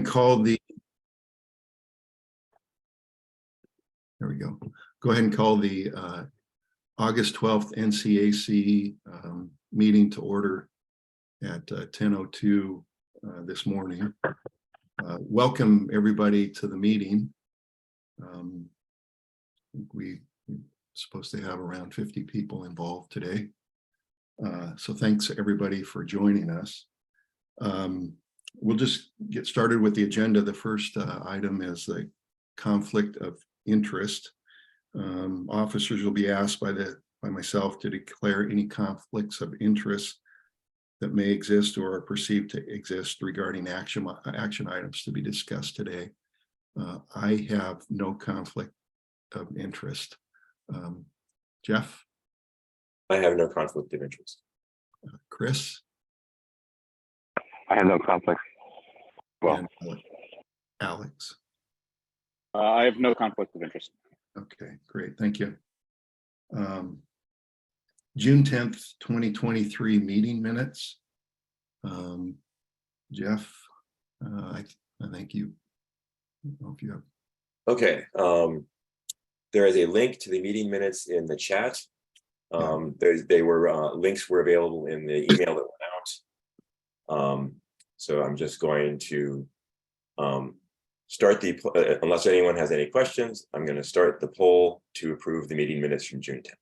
Call the, there we go. Go ahead and call the August 12th NCAC meeting to order at 10:02 this morning. Welcome everybody to the meeting. We're supposed to have around 50 people involved today. So thanks everybody for joining us. We'll just get started with the agenda. The first item is the conflict of interest. Officers will be asked by myself to declare any conflicts of interest that may exist or are perceived to exist regarding action items to be discussed today. I have no conflict of interest. Jeff? I have no conflict of interest. Chris? I have no conflict. Well, and, Alex? I have no conflict of interest. Okay, great, thank you. June 10th, 2023 meeting minutes. Jeff, I think you, I don't know if you have. Okay, there is a link to the meeting minutes in the chat. Links were available in the email that went out. So I'm just going to start the, unless anyone has any questions, I'm going to start the poll to approve the meeting minutes from June 10th.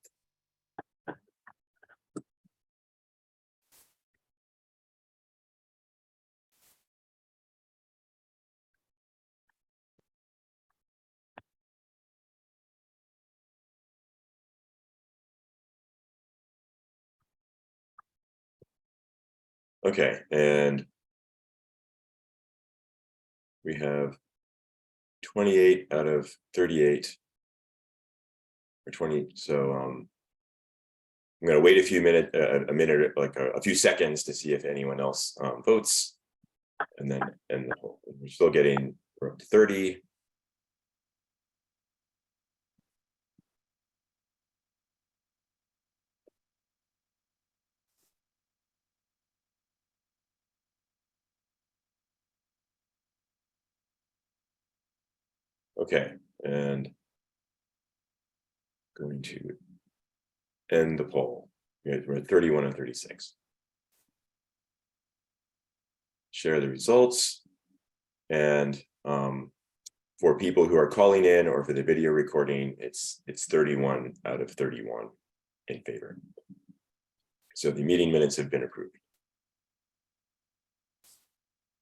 Okay, and we have 28 out of 38 or 20. So I'm going to wait a few minutes, a minute, like a few seconds to see if anyone else votes. And then we're still getting, we're up to 30. Okay, and going to end the poll. We're at 31 and 36. Share the results. And for people who are calling in or for the video recording, it's 31 out of 31 in favor. So the meeting minutes have been approved.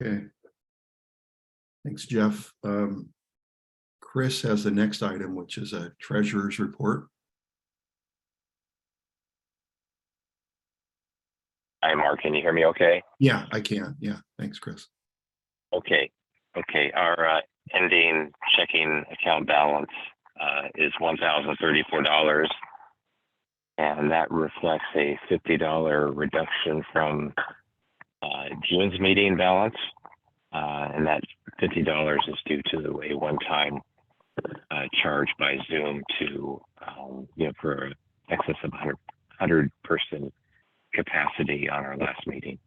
Okay. Thanks, Jeff. Chris has the next item, which is a treasurer's report. hi, Mark. Can you hear me okay? Yeah, I can. Yeah, thanks, Chris. Okay. Our ending checking account balance is $1,034. And that reflects a $50 reduction from June's meeting balance. And that $50 is due to a one-time charge by Zoom to, for excess of 100 person capacity on our last meeting.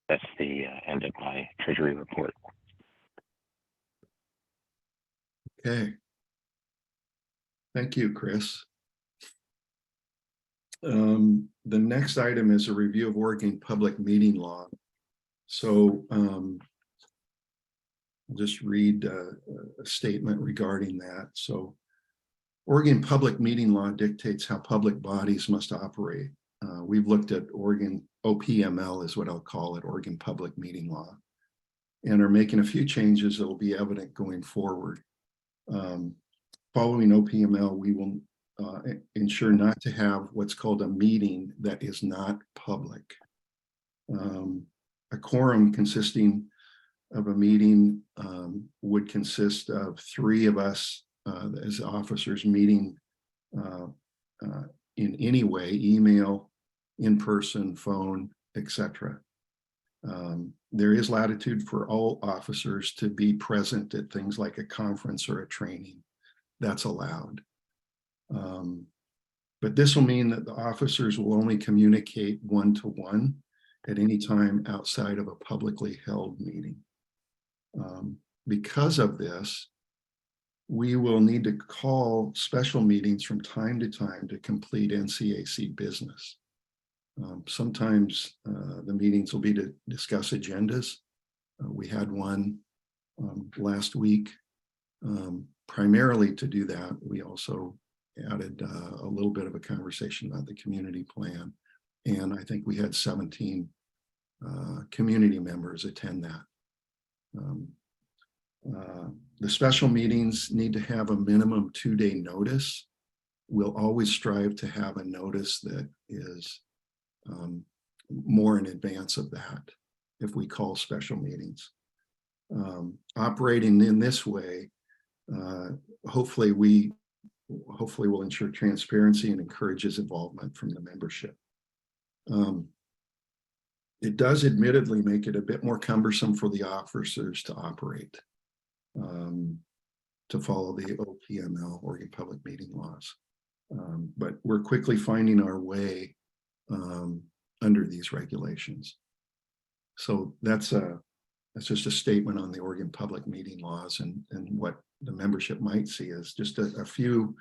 That's the end of my treasury report. Okay. Thank you, Chris. The next item is a review of Oregon public meeting law. So I'll just read a statement regarding that. So Oregon public meeting law dictates how public bodies must operate. We've looked at Oregon OPML is what I'll call it, Oregon public meeting law, and are making a few changes that will be evident going forward. Following OPML, we will ensure not to have what's called a meeting that is not public. A quorum consisting of a meeting would consist of 3 of us as officers meeting in any way, email, in-person, phone, etc. There is latitude for all officers to be present at things like a conference or a training. That's allowed. But this will mean that the officers will only communicate one-to-one at any time outside of a publicly held meeting. because of this, we will need to call special meetings from time to time to complete NCAC business. Sometimes the meetings will be to discuss agendas. We had one last week. Primarily to do that, we also added a little bit of a conversation about the community plan. And I think we had 17 community members attend that. The special meetings need to have a minimum 2-day notice. We'll always strive to have a notice that is more in advance of that if we call special meetings. Operating in this way, hopefully will ensure transparency and encourages involvement from the membership. It does admittedly make it a bit more cumbersome for the officers to operate, to follow the OPML, Oregon Public Meeting Laws. But we're quickly finding our way under these regulations. So that's just a statement on the Oregon Public Meeting Laws, and what the membership might see is just a few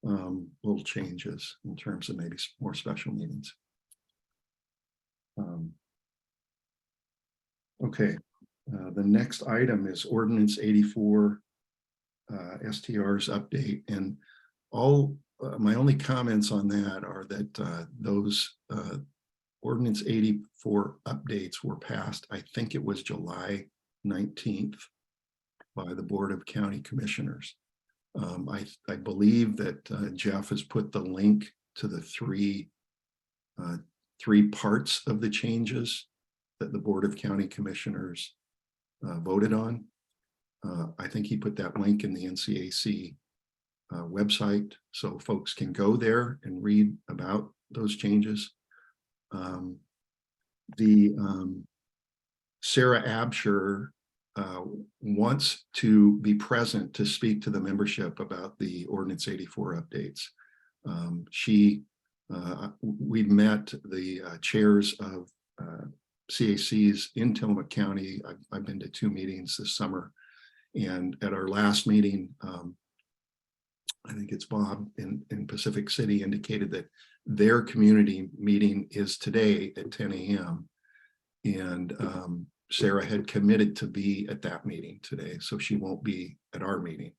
little changes in terms of maybe more special meetings. Okay, the next item is Ordinance 84 STRs update, and all my only comments on that are that those Ordinance 84 updates were passed, I think it was July 19th by the Board of County Commissioners. I believe that Jeff has put the link to the three parts of the changes that the Board of County Commissioners voted on. I think he put that link in the NCAC website, so folks can go there and read about those changes. Sarah Absher wants to be present to speak to the membership about the Ordinance 84 updates. We met the chairs of CACs in Tillamook County. I've been to 2 meetings this summer, and at our last meeting, I think it's Bob in Pacific City indicated that their community meeting is today at 10 a.m. and Sarah had committed to be at that meeting today, so she won't be at our meeting.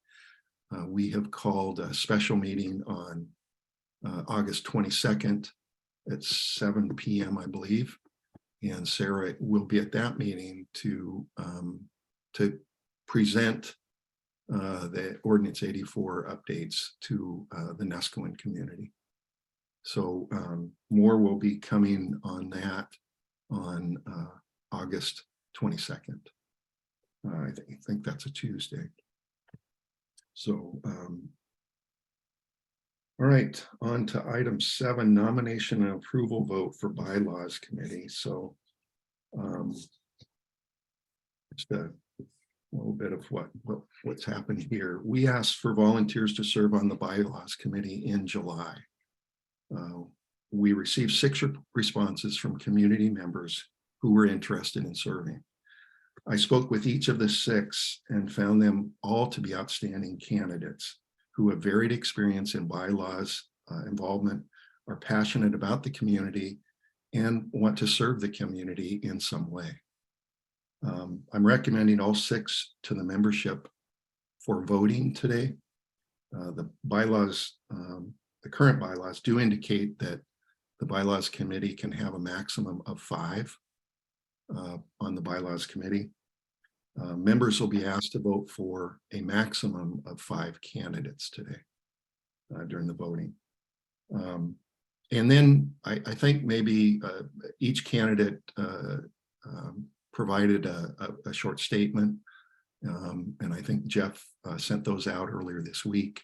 We have called a special meeting on August 22nd at 7 p.m. I believe, and Sarah will be at that meeting to present the Ordinance 84 updates to the Nuscoin community. So more will be coming on that on August 22nd. I think that's a Tuesday. So, all right, on to item 7, nomination and approval vote for bylaws committee. So just a little bit of what's happened here. We asked for volunteers to serve on the bylaws committee in July. We received 6 responses from community members who were interested in serving. I spoke with each of the 6 and found them all to be outstanding candidates who have varied experience in bylaws involvement, are passionate about the community, and want to serve the community in some way. I'm recommending all 6 to the membership for voting today. The bylaws, the current bylaws do indicate that the bylaws committee can have a maximum of 5 on the bylaws committee. Members will be asked to vote for a maximum of 5 candidates today during the voting. And then I think maybe each candidate provided a short statement, and I think Jeff sent those out earlier this week.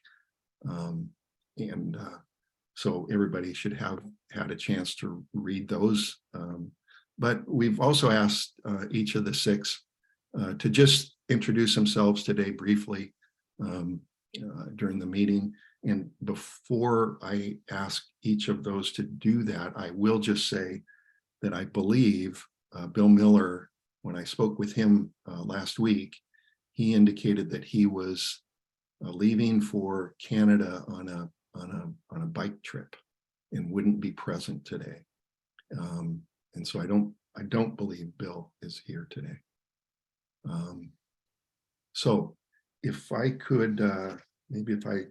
So everybody should have had a chance to read those. But we've also asked each of the 6 to just introduce themselves today briefly during the meeting. And before I ask each of those to do that, I will just say that I believe Bill Miller, when I spoke with him last week, he indicated that he was leaving for Canada on a bike trip and wouldn't be present today. And so I don't believe Bill is here today. So if I could, maybe if I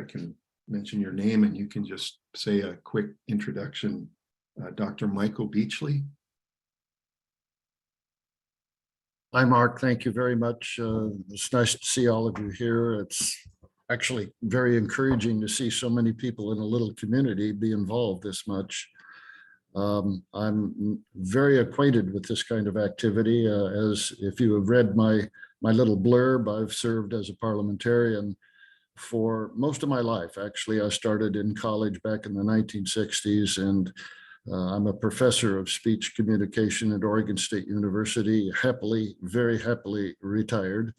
can mention your name and you can just say a quick introduction. Dr. Michael Beachley. Hi, Mark. Thank you very much. It's nice to see all of you here. It's actually very encouraging to see so many people in a little community be involved this much. I'm very acquainted with this kind of activity. As if you have read my little blurb, I've served as a parliamentarian for most of my life. Actually, I started in college back in the 1960s, and I'm a professor of speech communication at Oregon State University, very happily retired.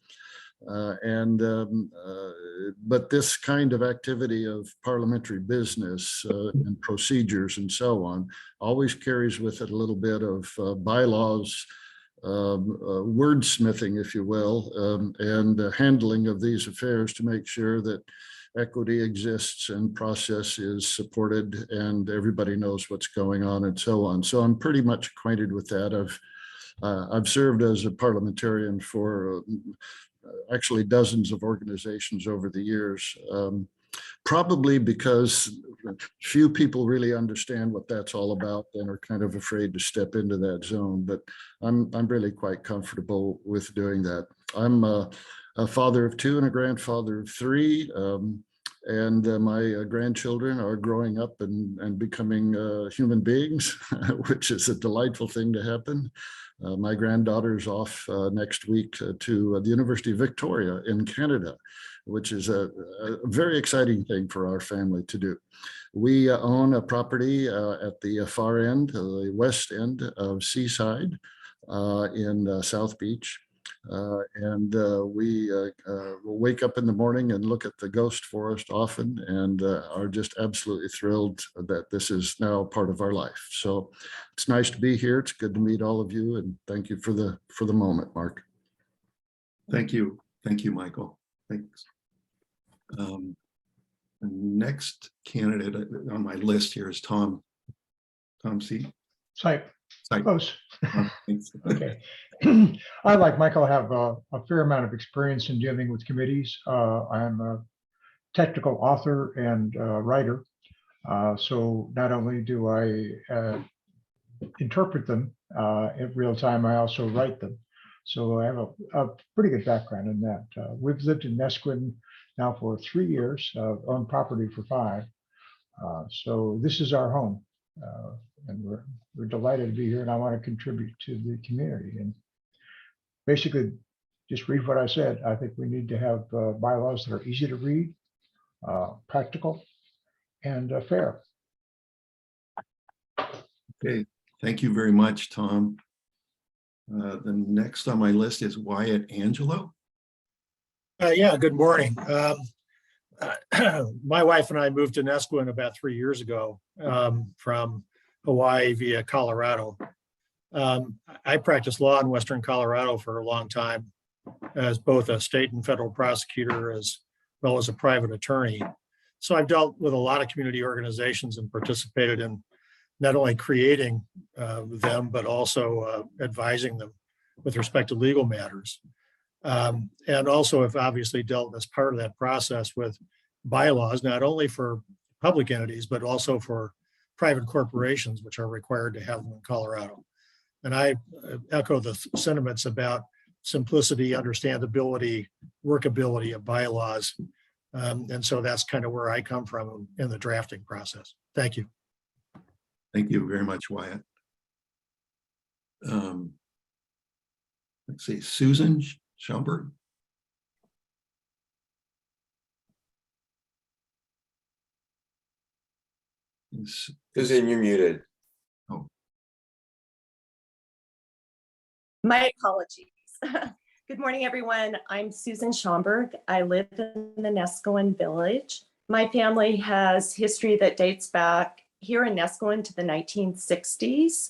But this kind of activity of parliamentary business and procedures and so on always carries with it a little bit of bylaws, wordsmithing, if you will, and handling of these affairs to make sure that equity exists and process is supported and everybody knows what's going on and so on. So I'm pretty much acquainted with that. I've served as a parliamentarian for actually dozens of organizations over the years, probably because few people really understand what that's all about and are kind of afraid to step into that zone. But I'm really quite comfortable with doing that. I'm a father of two and a grandfather of three. My grandchildren are growing up and becoming human beings, which is a delightful thing to happen. My granddaughter's off next week to the University of Victoria in Canada, which is a very exciting thing for our family to do. We own a property at the far end, the west end of Seaside in South Beach. We wake up in the morning and look at the ghost forest often and are just absolutely thrilled that this is now part of our life. So it's nice to be here. It's good to meet all of you, and thank you for the moment, Mark. Thank you. Thank you, Michael. Thanks. The next candidate on my list here is Tom C. Site. Close. Thanks. Okay. I, like Michael, have a fair amount of experience in dealing with committees. I'm a technical author and writer. So not only do I interpret them in real time, I also write them. So I have a pretty good background in that. We've lived in Nesquin now for 3 years, owned property for 5. So this is our home. And we're delighted to be here, and I want to contribute to the community. And basically, just read what I said. I think we need to have bylaws that are easy to read, practical, and fair. Okay, thank you very much, Tom. The next on my list is Wyatt Angelo. Yeah, good morning. My wife and I moved to Nesquin about 3 years ago from Hawaii via Colorado. I practiced law in Western Colorado for a long time as both a state and federal prosecutor as well as a private attorney. So I've dealt with a lot of community organizations and participated in not only creating them, but also advising them with respect to legal matters. And also have obviously dealt as part of that process with bylaws, not only for public entities, but also for private corporations, which are required to have them in Colorado. And I echo the sentiments about simplicity, understandability, workability of bylaws. And so that's kind of where I come from in the drafting process. Thank you. Thank you very much, Wyatt. Let's see, Susan Schaumburg. Susan, you're muted. Oh, my apologies. Good morning, everyone. I'm Susan Schaumburg. I live in the Nesquin Village. My family has history that dates back here in Nesquin to the 1960s.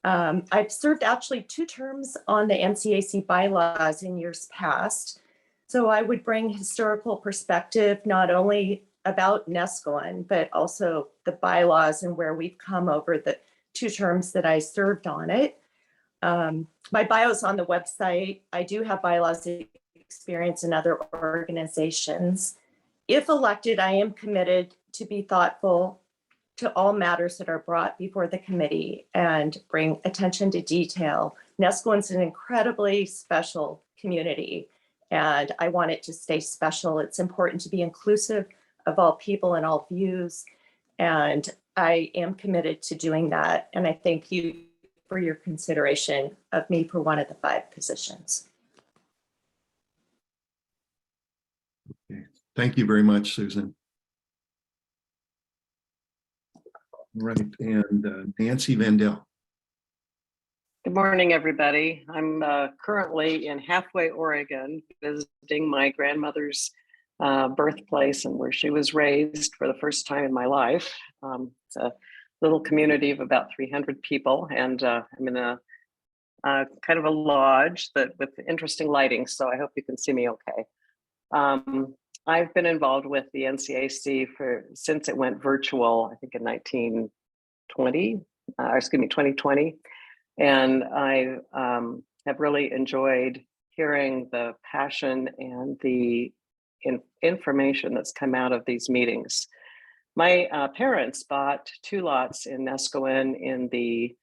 I've served actually 2 terms on the NCAC bylaws in years past. So I would bring historical perspective, not only about Nescoan, but also the bylaws and where we've come over the 2 terms that I served on it. My bio's on the website. I do have bylaws experience in other organizations. If elected, I am committed to be thoughtful to all matters that are brought before the committee and bring attention to detail. Nescoan's an incredibly special community, and I want it to stay special. It's important to be inclusive of all people and all views, and I am committed to doing that. And I thank you for your consideration of me for one of the 5 positions. Okay. Thank you very much, Susan. All right, and Nancy Vandell. Good morning, everybody. I'm currently in Halfway, Oregon, visiting my grandmother's birthplace and where she was raised for the first time in my life. It's a little community of about 300 people, and I'm in a kind of a lodge that with interesting lighting, so I hope you can see me okay. I've been involved with the NCAC since it went virtual, I think in 2020. And I have really enjoyed hearing the passion and the information that's come out of these meetings. My parents bought 2 lots in Nescoan in the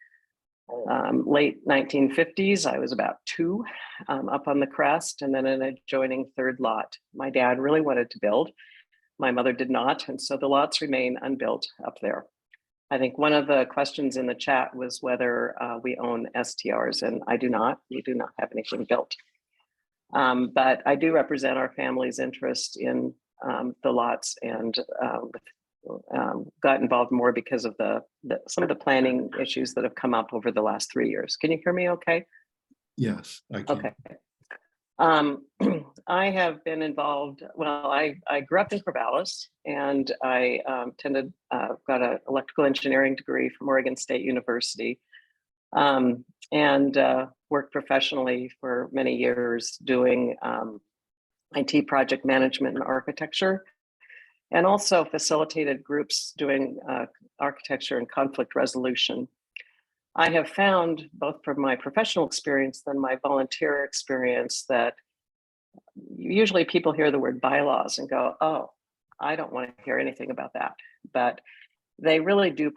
late 1950s. I was about 2 up on the crest, and then an adjoining 3rd lot. My dad really wanted to build. My mother did not, and so the lots remain unbuilt up there. I think one of the questions in the chat was whether we own STRs, and I do not. We do not have anything built. But I do represent our family's interest in the lots, and got involved more because of some of the planning issues that have come up over the last 3 years. Can you hear me okay? Yes, I can. Okay. I have been involved, well, I grew up in Corvallis, and I got an electrical engineering degree from Oregon State University, and worked professionally for many years doing IT project management and architecture, and also facilitated groups doing architecture and conflict resolution. I have found, both from my professional experience and my volunteer experience, that usually people hear the word bylaws and go, oh, I don't want to hear anything about that. But they really do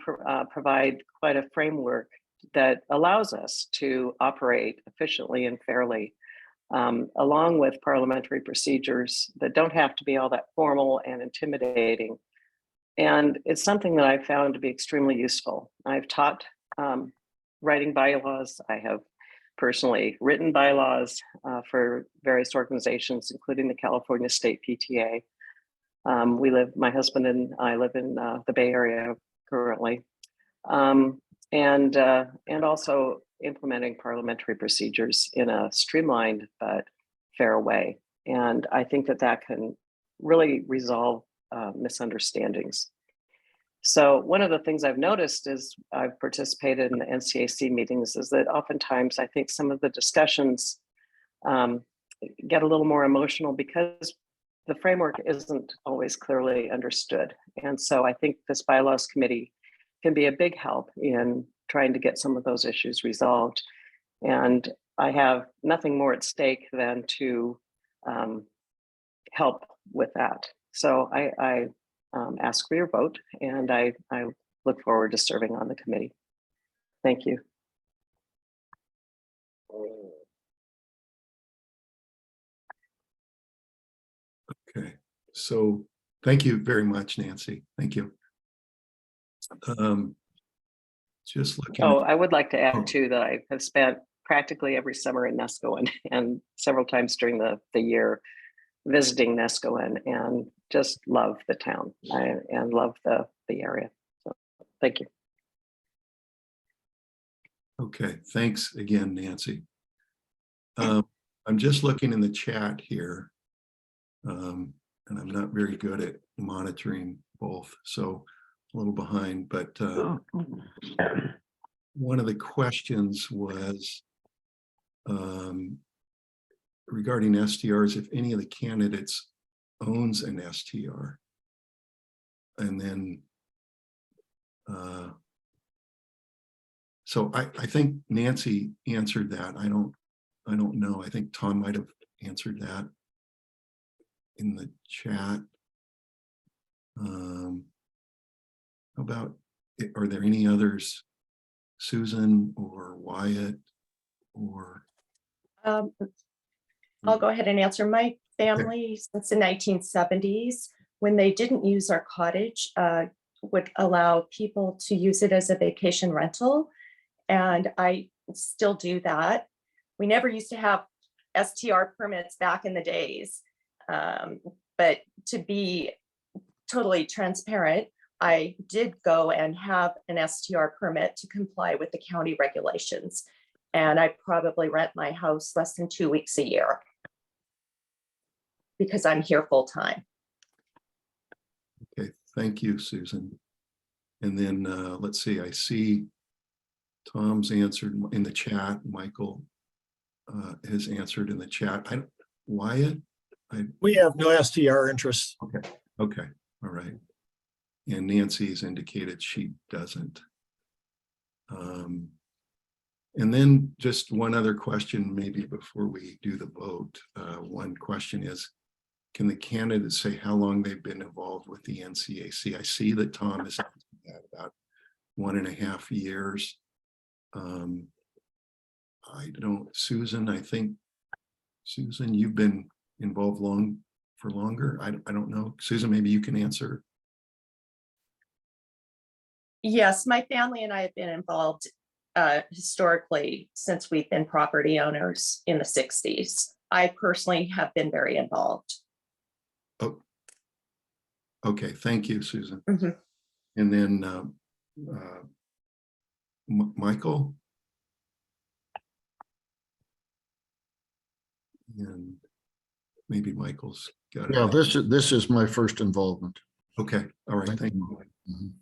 provide quite a framework that allows us to operate efficiently and fairly, along with parliamentary procedures that don't have to be all that formal and intimidating. And it's something that I've found to be extremely useful. I've taught writing bylaws. I have personally written bylaws for various organizations, including the California State PTA. My husband and I live in the Bay Area currently. And also implementing parliamentary procedures in a streamlined but fair way. And I think that can really resolve misunderstandings. So one of the things I've noticed as I've participated in the NCAC meetings is that oftentimes I think some of the discussions get a little more emotional because the framework isn't always clearly understood. And so I think this bylaws committee can be a big help in trying to get some of those issues resolved. And I have nothing more at stake than to help with that. So I ask for your vote, and I look forward to serving on the committee. Thank you. Okay, so thank you very much, Nancy. Thank you. Just looking. Oh, I would like to add too that I have spent practically every summer in Nescoan and several times during the year visiting Nescoan, and just love the town and love the area. So thank you. Okay, thanks again, Nancy. I'm just looking in the chat here, and I'm not very good at monitoring both, so a little behind, but one of the questions was regarding STRs, if any of the candidates owns an STR. And then, so I think Nancy answered that. I don't know. I think Tom might have answered that in the chat. How about, are there any others? Susan or Wyatt or? I'll go ahead and answer. My family, since the 1970s, when they didn't use our cottage, would allow people to use it as a vacation rental. And I still do that. We never used to have STR permits back in the days. But to be totally transparent, I did go and have an STR permit to comply with the county regulations. And I probably rent my house less than 2 weeks a year because I'm here full time. Okay, thank you, Susan. And then let's see, I see Tom's answered in the chat. Michael has answered in the chat. Wyatt? We have no STR interests. Okay, all right. And Nancy's indicated she doesn't. And then just one other question, maybe before we do the vote. One question is, can the candidates say how long they've been involved with the NCAC? I see that Tom has had about 1.5 years. I don't, Susan, I think, Susan, you've been involved for longer. I don't know. Susan, maybe you can answer. Yes, my family and I have been involved historically since we've been property owners in the 60s. I personally have been very involved. Oh, okay. Thank you, Susan. Mm-hmm. And then Michael. And maybe Michael's got it. Yeah, this is my first involvement. Okay. All right. Thank you. Mhm.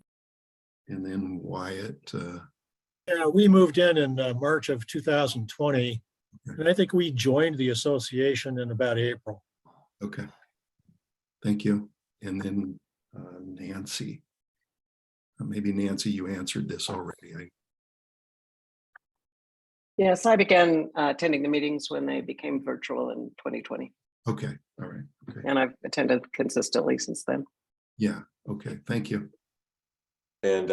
And then Wyatt. Yeah, we moved in March of 2020, and I think we joined the association in about April. Okay. Thank you. And then Nancy. Maybe Nancy, you answered this already. Yes, I began attending the meetings when they became virtual in 2020. Okay. All right. Okay. And I've attended consistently since then. Yeah. Okay. Thank you. And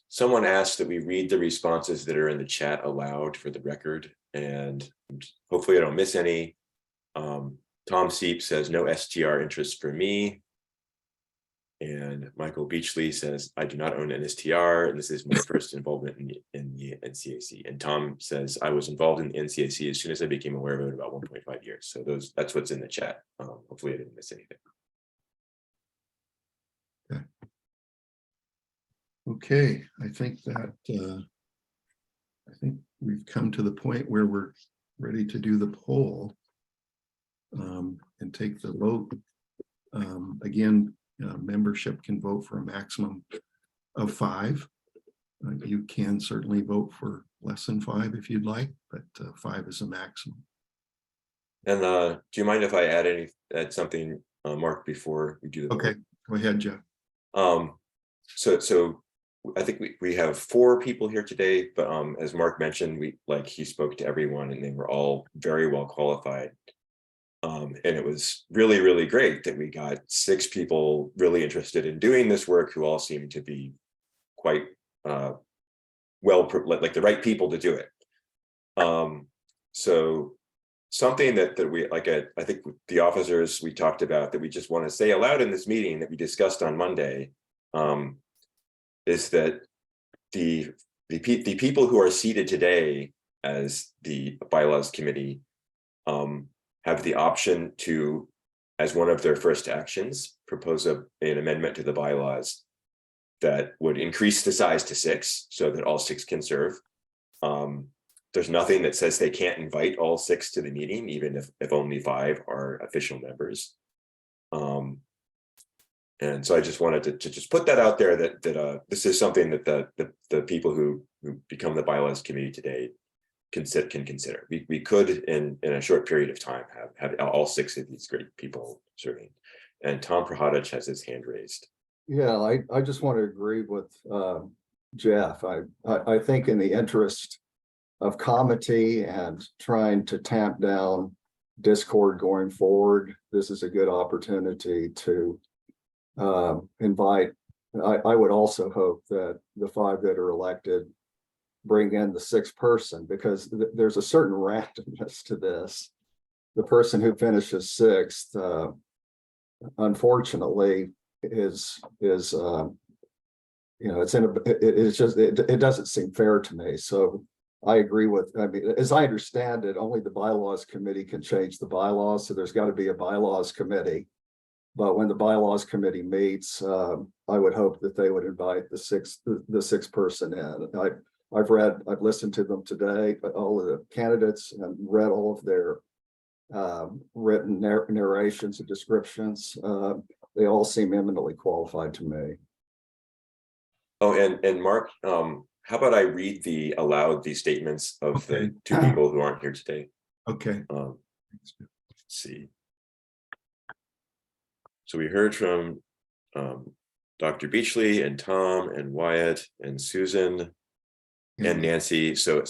someone asked that we read the responses that are in the chat aloud for the record, and hopefully I don't miss any. Tom Seep says no STR interest for me. And Michael Beachley says, I do not own an STR, and this is my first involvement in the NCAC. And Tom says, I was involved in the NCAC as soon as I became aware of it about 1.5 years. So that's what's in the chat. Hopefully I didn't miss anything. Okay. Okay, I think that I think we've come to the point where we're ready to do the poll and take the vote. Again, membership can vote for a maximum of 5. You can certainly vote for less than 5 if you'd like, but 5 is a maximum. And do you mind if I add something, Mark, before we do the Okay, vote? go ahead, Jeff. So I think we have 4 people here today, but as Mark mentioned, he spoke to everyone and they were all very well qualified. And it was really, really great that we got 6 people really interested in doing this work who all seemed to be quite like the right people to do it. So something that we I think the officers we talked about that we just want to say aloud in this meeting that we discussed on Monday is that the people who are seated today as the bylaws committee have the option to, as one of their first actions, propose an amendment to the bylaws that would increase the size to 6 so that all 6 can serve. There's nothing that says they can't invite all 6 to the meeting, even if only 5 are official members. And so I just wanted to just put that out there that this is something that the people who who become the bylaws committee today can consider. We could in a short period of time have all 6 of these great people serving. And Tom Prahatich has his hand raised. Yeah, I just want to agree with Jeff. I think in the interest of comity and trying to tamp down discord going forward, this is a good opportunity to invite. I would also hope that the 5 that are elected bring in the 6th person, because there's a certain randomness to this. The person who finishes 6th, unfortunately, is it's it doesn't seem fair to me. So I agree with, I mean, as I understand it, only the bylaws committee can change the bylaws. So there's got to be a bylaws committee. But when the bylaws committee meets, I would hope that they would invite the 6th person in. I've listened to them today, all of the candidates, and read all of their written narrations and descriptions. They all seem eminently qualified to me. Oh, and Mark, how about I read aloud the statements of the 2 people who aren't here today? Okay. Let's see. So we heard from Dr. Beachley and Tom and Wyatt and Susan and Nancy. So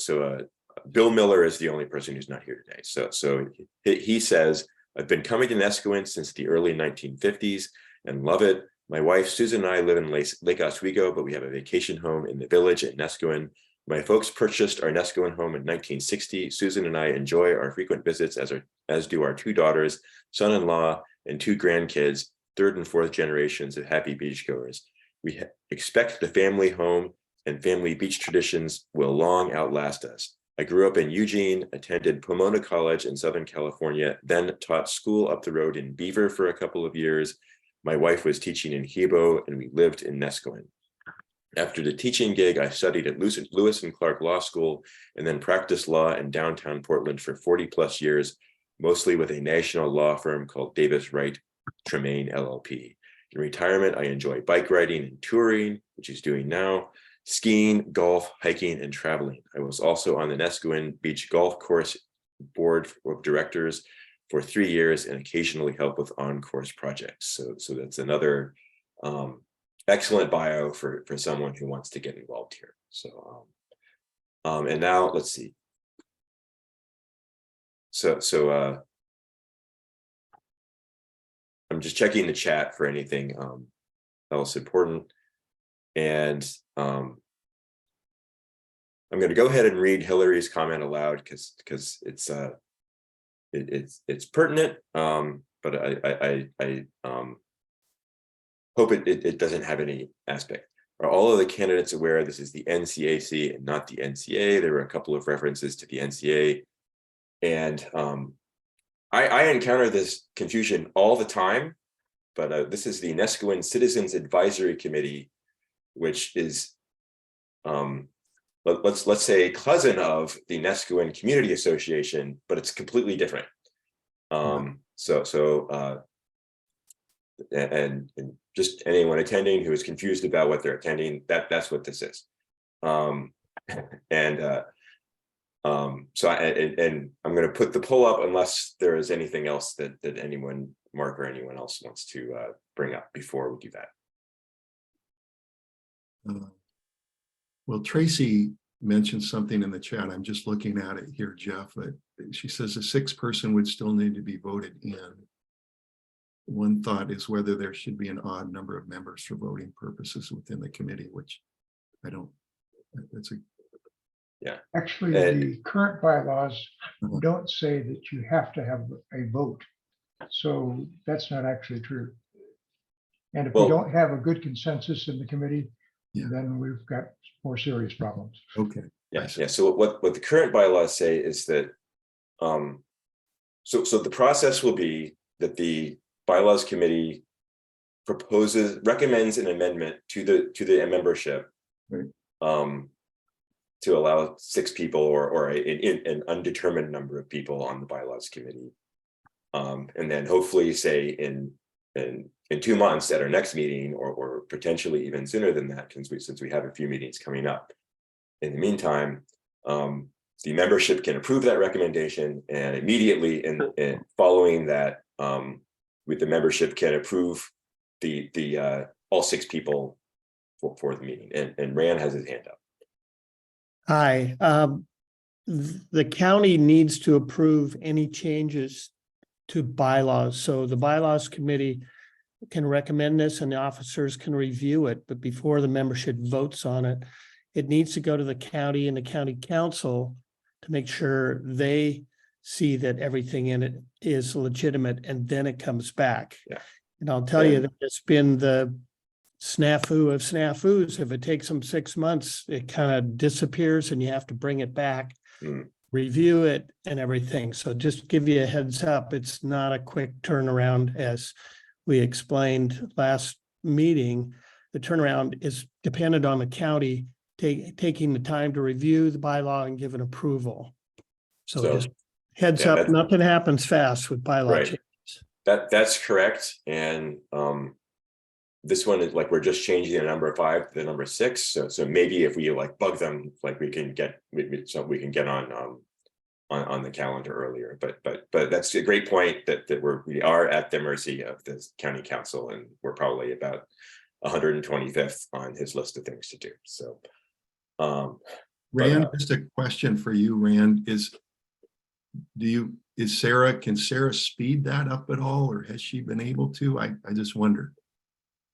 Bill Miller is the only person who's not here today. So he says, I've been coming to Neskowin since the early 1950s and love it. My wife, Susan, and I live in Lake Oswego, but we have a vacation home in the village at Neskowin. My folks purchased our Neskowin home in 1960. Susan and I enjoy our frequent visits, as do our 2 daughters, son-in-law, and 2 grandkids, 3rd and 4th generations of happy beachgoers. We expect the family home and family beach traditions will long outlast us. I grew up in Eugene, attended Pomona College in Southern California, then taught school up the road in Beaver for a couple of years. My wife was teaching in Hebo, and we lived in Neskowin. After the teaching gig, I studied at Lewis and Clark Law School and then practiced law in downtown Portland for 40+ years, mostly with a national law firm called Davis Wright Tremaine LLP. In retirement, I enjoy bike riding and touring, which he's doing now, skiing, golf, hiking, and traveling. I was also on the Neskowin Beach Golf Course Board of Directors for 3 years and occasionally help with on-course projects. So that's another excellent bio for someone who wants to get involved here. So and now let's see. So I'm just checking the chat for anything else important, and I'm going to go ahead and read Hillary's comment aloud because it's pertinent, but I hope it doesn't have any aspect. Are all of the candidates aware this is the NCAC and not the NCA? There were a couple of references to the NCA, and I encounter this confusion all the time, but this is the Neskowin Citizens Advisory Committee, which is let's say cousin of the Neskowin Community Association, but it's completely different. And just anyone attending who is confused about what they're attending, that's what this is. So I'm going to put the poll up unless there is anything else that anyone, Mark or anyone else, wants to bring up before we do that. Well, Tracy mentioned something in the chat. I'm just looking at it here, Jeff. She says a 6th person would still need to be voted in. One thought is whether there should be an odd number of members for voting purposes within the committee, which I don't, that's a. Yeah. Actually, the current bylaws don't say that you have to have a vote. So that's not actually true. And if we don't have a good consensus in the committee, then we've got more serious problems. Okay. Yes. Yeah. So what the current bylaws say is that so the process will be that the bylaws committee recommends an amendment to the membership, right, to allow 6 people or an undetermined number of people on the bylaws committee, and then hopefully say in 2 months at our next meeting, or potentially even sooner than that, since we have a few meetings coming up, In the meantime, the membership can approve that recommendation, and immediately in following that, with the membership can approve the all 6 people for the meeting. And Rand has his hand up. Hi, the county needs to approve any changes to bylaws. So the bylaws committee can recommend this and the officers can review it, but before the membership votes on it, it needs to go to the county and the county council to make sure they see that everything in it is legitimate, and then it comes back. Yeah. And I'll tell you that it's been the snafu of snafus. If it takes them 6 months, it kind of disappears and you have to bring it back, review it and everything. So just give you a heads up. It's not a quick turnaround, as we explained last meeting. The turnaround is dependent on the county taking the time to review the bylaw and give an approval. So just heads up, nothing happens fast with bylaw changes. That's correct. And this one is like, we're just changing the number 5 to the number 6. So maybe if we like bug them, like we can get on the calendar earlier. But that's a great point that we are at the mercy of the county council, and we're probably about 125th on his list of things to do. So Rand, just a question for you, Rand, can Sarah speed that up at all, or has she been able to? I just wonder.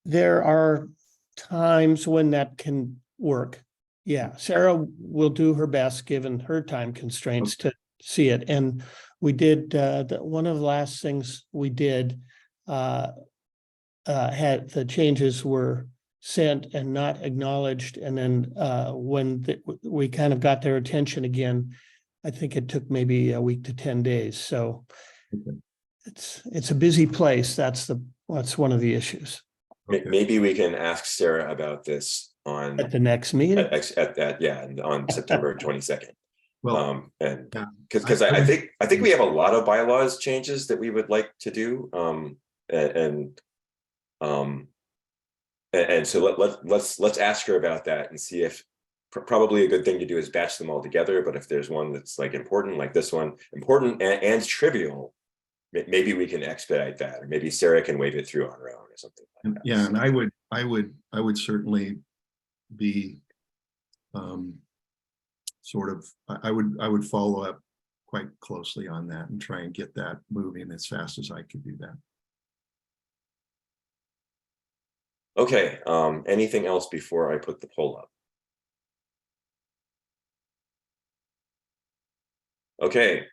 There are times when that can work. Yeah, Sarah will do her best given her time constraints to see it. And we did, one of the last things we did had the changes were sent and not acknowledged. And then when we kind of got their attention again, I think it took maybe a week to 10 days. So it's a busy place. That's one of the issues. Maybe we can ask Sarah about this At the next meeting. On September 22nd. Well, and because I think we have a lot of bylaws changes that we would like to do. And so let's ask her about that and see if probably a good thing to do is batch them all together. But if there's one that's like important, like this one, important and trivial, maybe we can expedite that, or maybe Sarah can wave it through on her own or something like that. Yeah, and I would certainly be I would follow up quite closely on that and try and get that moving as fast as I could do that. Okay, anything else before I put the poll up? Okay.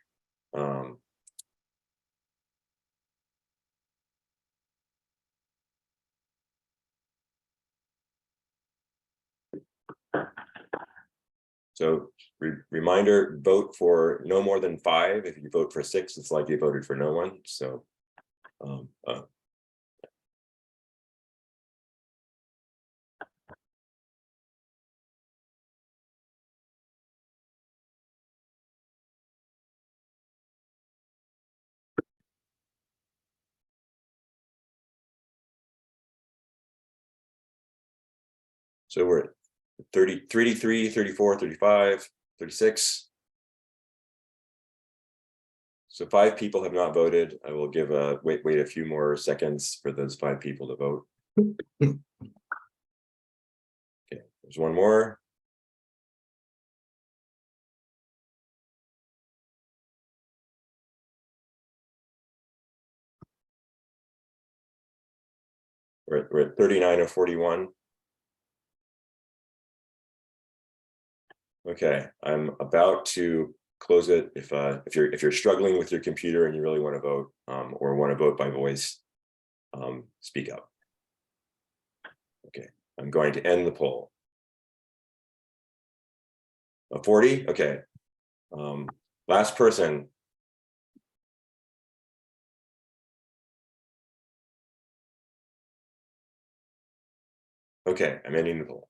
So reminder, vote for no more than 5. If you vote for 6, it's like you voted for no one. So we're at 33, 34, 35, 36. So 5 people have not voted. I will give wait a few more seconds for those 5 people to vote. Okay, there's one more. We're at 39 of 41. Okay, I'm about to close it. If you're struggling with your computer and you really want to vote, or want to vote by voice, speak up. Okay, I'm going to end the poll. 40. Okay, last person. Okay, I'm ending the poll.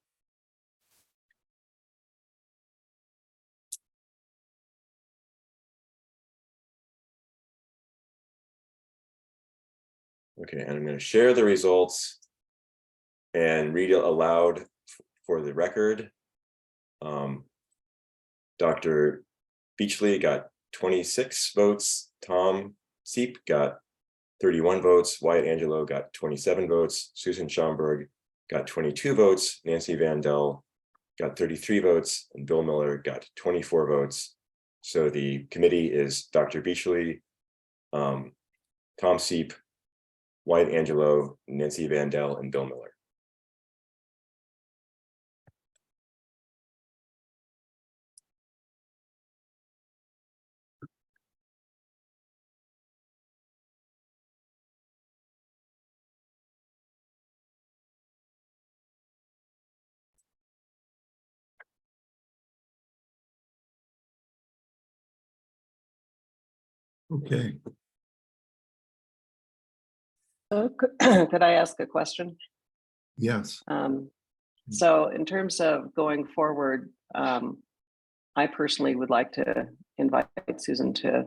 Okay, and I'm going to share the results and read it aloud for the record. Dr. Beachley got 26 votes. Tom Seep got 31 votes. Wyatt Angelo got 27 votes. Susan Schomburg got 22 votes. Nancy Vandell got 33 votes, and Bill Miller got 24 votes. So the committee is Dr. Beachley, Tom Seep, Wyatt Angelo, Nancy Vandell, and Bill Miller. Okay, So could I ask a question? yes, So in terms of going forward, I personally would like to invite Susan to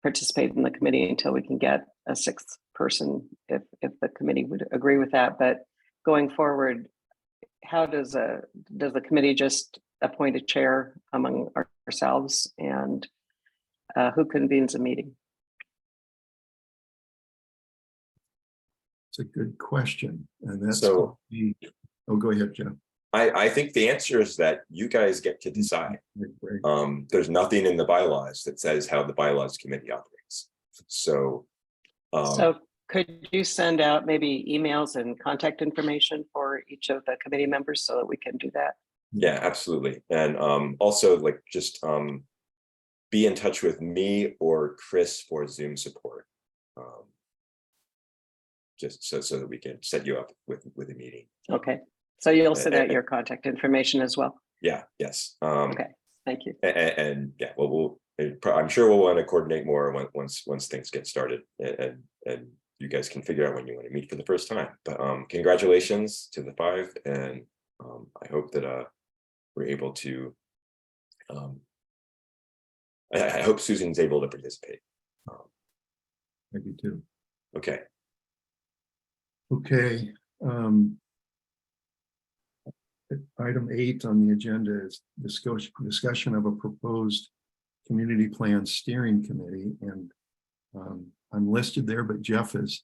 participate in the committee until we can get a sixth person, if the committee would agree with that. But going forward, how does the committee just appoint a chair among ourselves, and who convenes a meeting? it's a good question. And that's, So- oh, go ahead, Jeff. I think the answer is that you guys get to decide. Right. There's nothing in the bylaws that says how the bylaws committee operates. So, So could you send out maybe emails and contact information for each of the committee members so that we can do that? yeah, absolutely. And also, like, just be in touch with me or Chris for Zoom support. Just so that we can set you up with a meeting. Okay, so you'll send out your contact information as well? Yeah, yes. Okay, thank you. And yeah, well, I'm sure we'll want to coordinate more once things get started, and you guys can figure out when you want to meet for the first time. But congratulations to the 5, and I hope that we're able to. I hope Susan's able to participate. I do too. Okay. Okay. Item 8 on the agenda is discussion of a proposed community plan steering committee, and I'm listed there, but Jeff has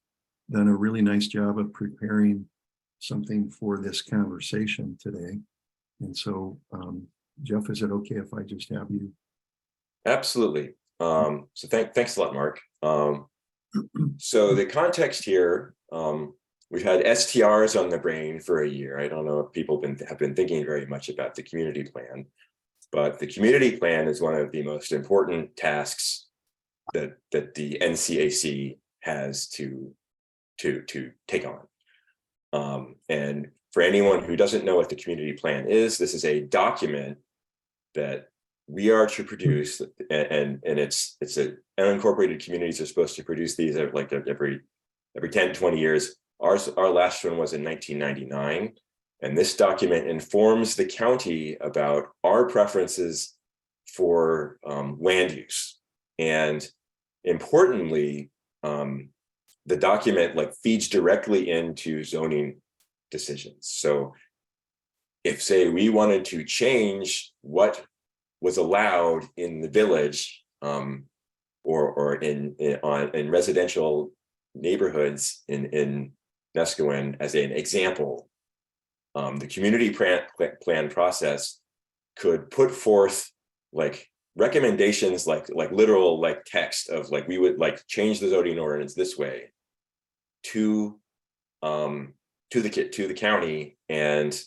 done a really nice job of preparing something for this conversation today. And so, Jeff, is it okay if I just have you? Absolutely. So thanks a lot, Mark. So the context here, we've had STRs on the brain for a year. I don't know if people have been thinking very much about the community plan, but the community plan is one of the most important tasks that the NCAC has to take on. And for anyone who doesn't know what the community plan is, this is a document that we are to produce, and it's unincorporated communities are supposed to produce these like every 10, 20 years. Our last one was in 1999, and this document informs the county about our preferences for land use. And importantly, the document feeds directly into zoning decisions. So if, say, we wanted to change what was allowed in the village, or in residential neighborhoods in Nescowen, as an example, the community plan process could put forth recommendations, literal text of we would change the zoning ordinance this way to the county, and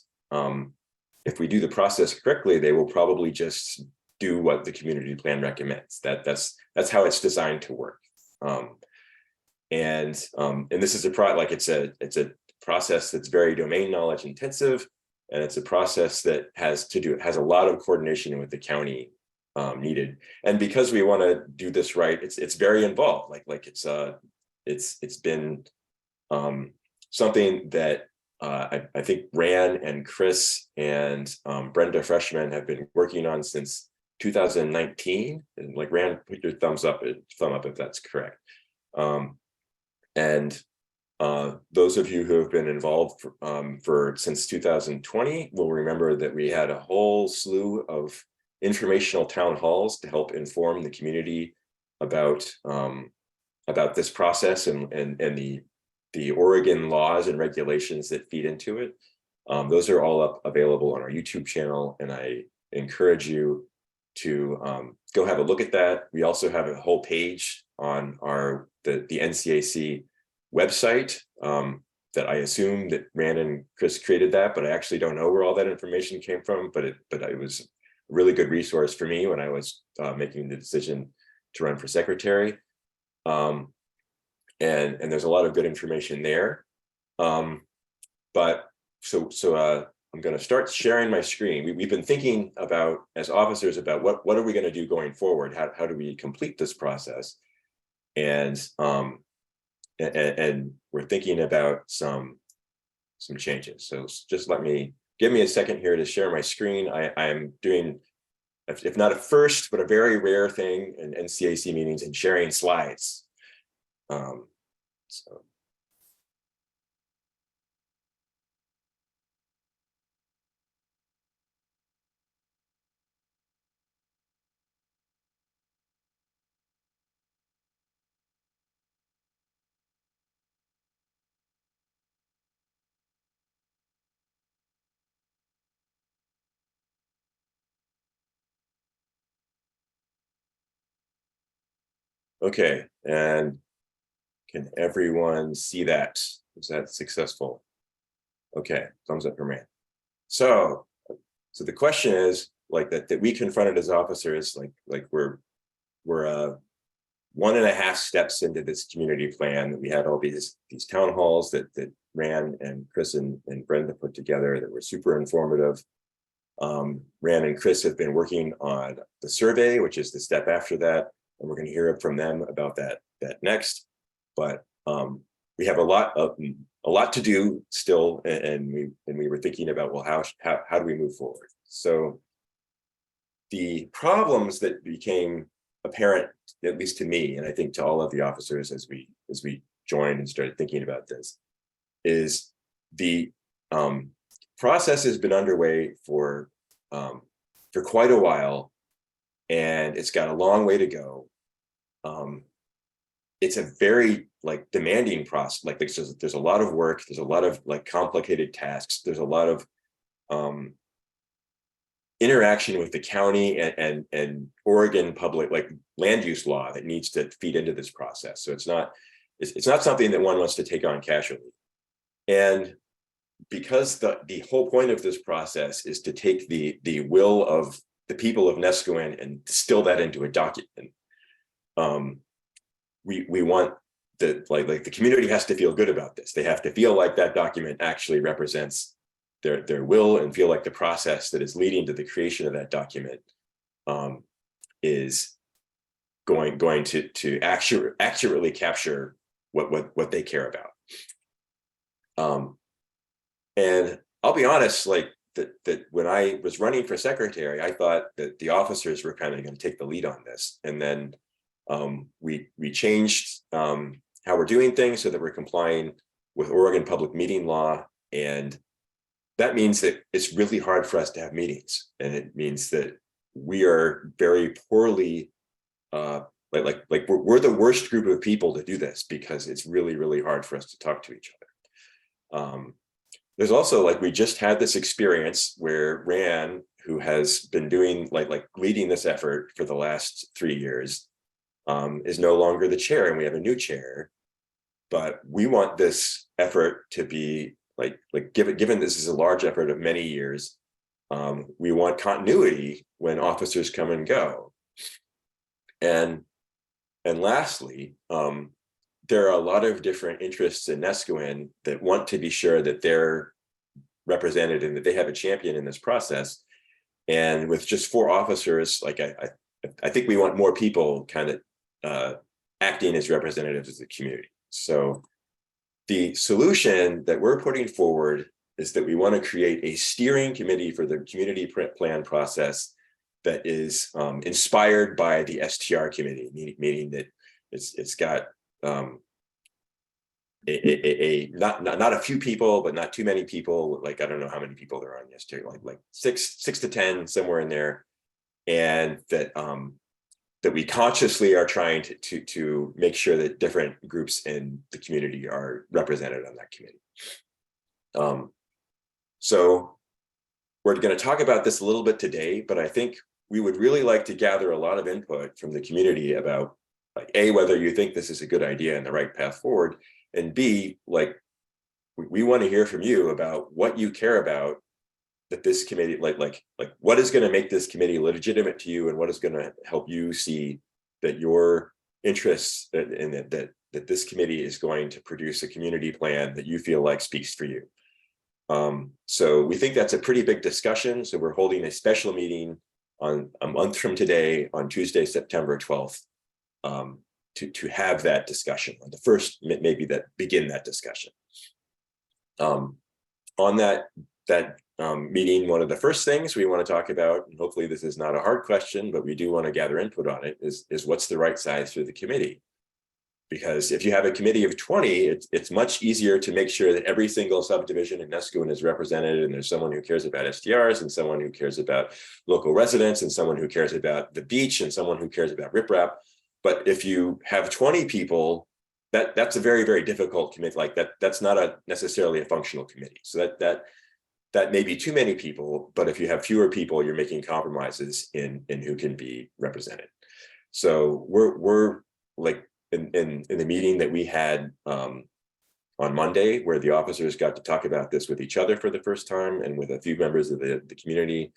if we do the process correctly, they will probably just do what the community plan recommends. That's how it's designed to work. And this is it's a process that's very domain knowledge intensive, and it's a process that has a lot of coordination with the county needed. And because we want to do this right, it's very involved. It's been something that I think Ran and Chris and Brenda Freshman have been working on since 2019. And Ran, put your thumb up if that's correct. And those of you who have been involved since 2020 will remember that we had a whole slew of informational town halls to help inform the community about this process and the Oregon laws and regulations that feed into it. Those are all available on our YouTube channel, and I encourage you to go have a look at that. We also have a whole page on the NCAC website that I assume that Rand and Chris created that, but I actually don't know where all that information came from. But it was a really good resource for me when I was making the decision to run for secretary. And there's a lot of good information there. But so I'm going to start sharing my screen. We've been thinking about, as officers, about what are we going to do going forward? How do we complete this process? And we're thinking about some changes. So just give me a second here to share my screen. I'm doing, if not a first, but a very rare thing in NCAC meetings, and sharing slides. So. Okay, and can everyone see that? Was that successful? Okay, thumbs up for me. So the question is, like, that we confronted as officers, like we're 1.5 steps into this community plan, that we had all these town halls that Rand and Chris and Brenda put together that were super informative. Rand and Chris have been working on the survey, which is the step after that, and we're going to hear from them about that next. But we have a lot to do still, and we were thinking about, well, how do we move forward? So the problems that became apparent, at least to me, and I think to all of the officers as we joined and started thinking about this, is the process has been underway for quite a while, and it's got a long way to go. It's a very demanding process. Like there's a lot of work. There's a lot of complicated tasks. There's a lot of interaction with the county and Oregon public land use law that needs to feed into this process. So it's not something that one wants to take on casually. And because the whole point of this process is to take the will of the people of Nescoin and distill that into a document, we want the community has to feel good about this. They have to feel like that document actually represents their will, and feel like the process that is leading to the creation of that document is going to accurately capture what they care about. And I'll be honest, that when I was running for secretary, I thought that the officers were kind of going to take the lead on this, and then we changed how we're doing things so that we're complying with Oregon public meeting law, and that means that it's really hard for us to have meetings, and it means that we are very poorly, we're the worst group of people to do this, because it's really hard for us to talk to each other. There's also we just had this experience where Rand, who has been doing leading this effort for the last 3 years, is no longer the chair, and we have a new chair. But we want this effort to be given this is a large effort of many years, we want continuity when officers come and go. And lastly, there are a lot of different interests in Nescoin that want to be sure that they're represented and that they have a champion in this process. And with just 4 officers, I think we want more people kind of acting as representatives of the community. So the solution that we're putting forward is that we want to create a steering committee for the community plan process that is inspired by the STR committee, meaning that it's got not a few people, but not too many people. I don't know how many people there are on the STR, like 6 to 10, somewhere in there. and that that we consciously are trying to make sure that different groups in the community are represented on that committee. So we're going to talk about this a little bit today, but I think we would really like to gather a lot of input from the community about, like, A, whether you think this is a good idea and the right path forward, and B, like, we want to hear from you about what you care about that this committee, like what is going to make this committee legitimate to you, and what is going to help you see that your interests in that this committee is going to produce a community plan that you feel like speaks for you. So we think that's a pretty big discussion. So we're holding a special meeting on a month from today, on Tuesday, September 12th, to have that discussion, on the first, maybe begin that discussion. On that meeting, one of the first things we want to talk about, and hopefully this is not a hard question, but we do want to gather input on it, is what's the right size for the committee? Because if you have a committee of 20, it's much easier to make sure that every single subdivision in Neskowin is represented, and there's someone who cares about STRs, and someone who cares about local residents, and someone who cares about the beach, and someone who cares about riprap. But if you have 20 people, that's a very, very difficult committee. Like that's not necessarily a functional committee. So that may be too many people, but if you have fewer people, you're making compromises in who can be represented. So we're like in the meeting that we had on Monday, where the officers got to talk about this with each other for the first time, and with a few members of the community,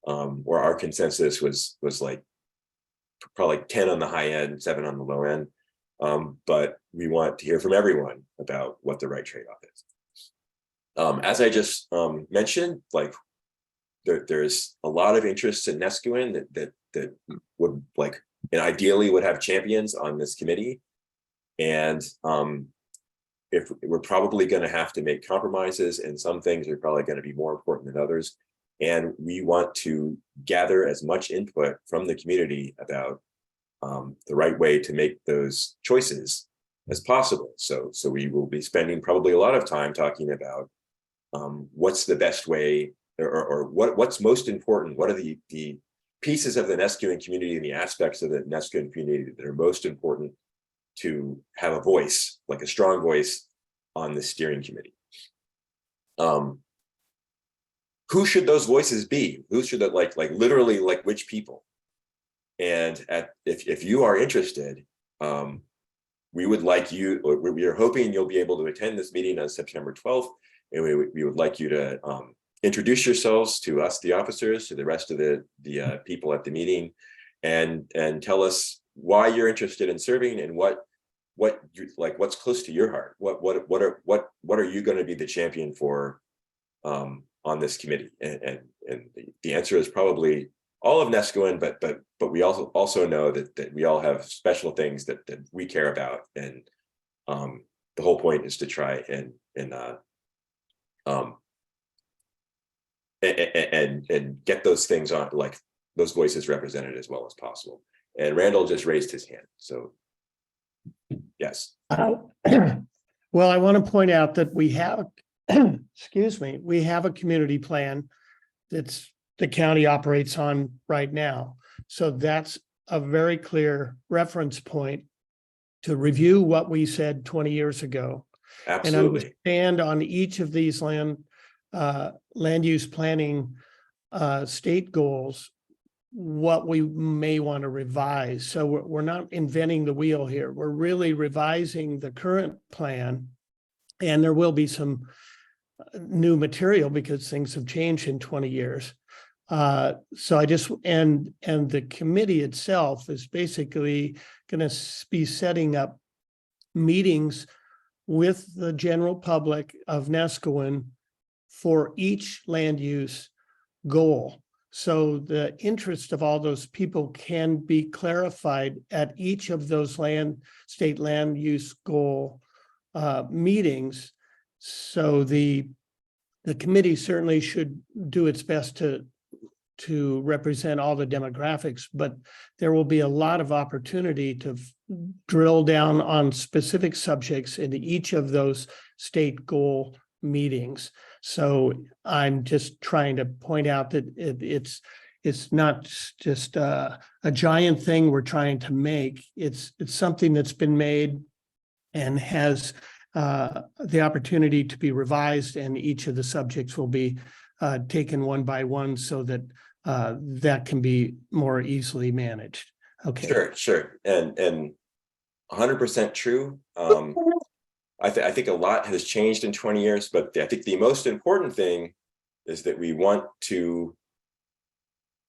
where our consensus was like probably 10 on the high end, 7 on the low end. But we want to hear from everyone about what the right trade-off is. As I just mentioned, like there's a lot of interest in Neskowin that would like, and ideally would have champions on this committee. And if we're probably going to have to make compromises, and some things are probably going to be more important than others. And we want to gather as much input from the community about the right way to make those choices as possible. So we will be spending probably a lot of time talking about what's the best way, or what's most important. What are the pieces of the Neskowin community and the aspects of the Neskowin community that are most important to have a voice, like a strong voice, on the steering committee. Who should those voices be? Who should that, like literally, like which people? And if you are interested, we would like you, we are hoping you'll be able to attend this meeting on September 12th. And we would like you to introduce yourselves to us, the officers, to the rest of the people at the meeting, and tell us why you're interested in serving, and what you like, what's close to your heart. What are you going to be the champion for on this committee? And the answer is probably all of Neskowin, but we also know that we all have special things that we care about, and the whole point is to try and get those things on, like those voices represented as well as possible. And Randall just raised his hand, so yes. Well, I want to point out that we have, excuse me, we have a community plan that's the county operates on right now. So that's a very clear reference point to review what we said 20 years ago. Absolutely. And understand on each of these land use planning state goals what we may want to revise. So we're not inventing the wheel here. We're really revising the current plan, and there will be some new material because things have changed in 20 years. So I just, and the committee itself is basically going to be setting up meetings with the general public of Neskowin for each land use goal. So the interest of all those people can be clarified at each of those state land use goal meetings. So the committee certainly should do its best to represent all the demographics, but there will be a lot of opportunity to drill down on specific subjects in each of those state goal meetings. So I'm just trying to point out that it's not just a giant thing we're trying to make. It's something that's been made and has the opportunity to be revised, and each of the subjects will be taken one by one so that that can be more easily managed. Okay. Sure. And 100% true. I think a lot has changed in 20 years, but I think the most important thing is that we want to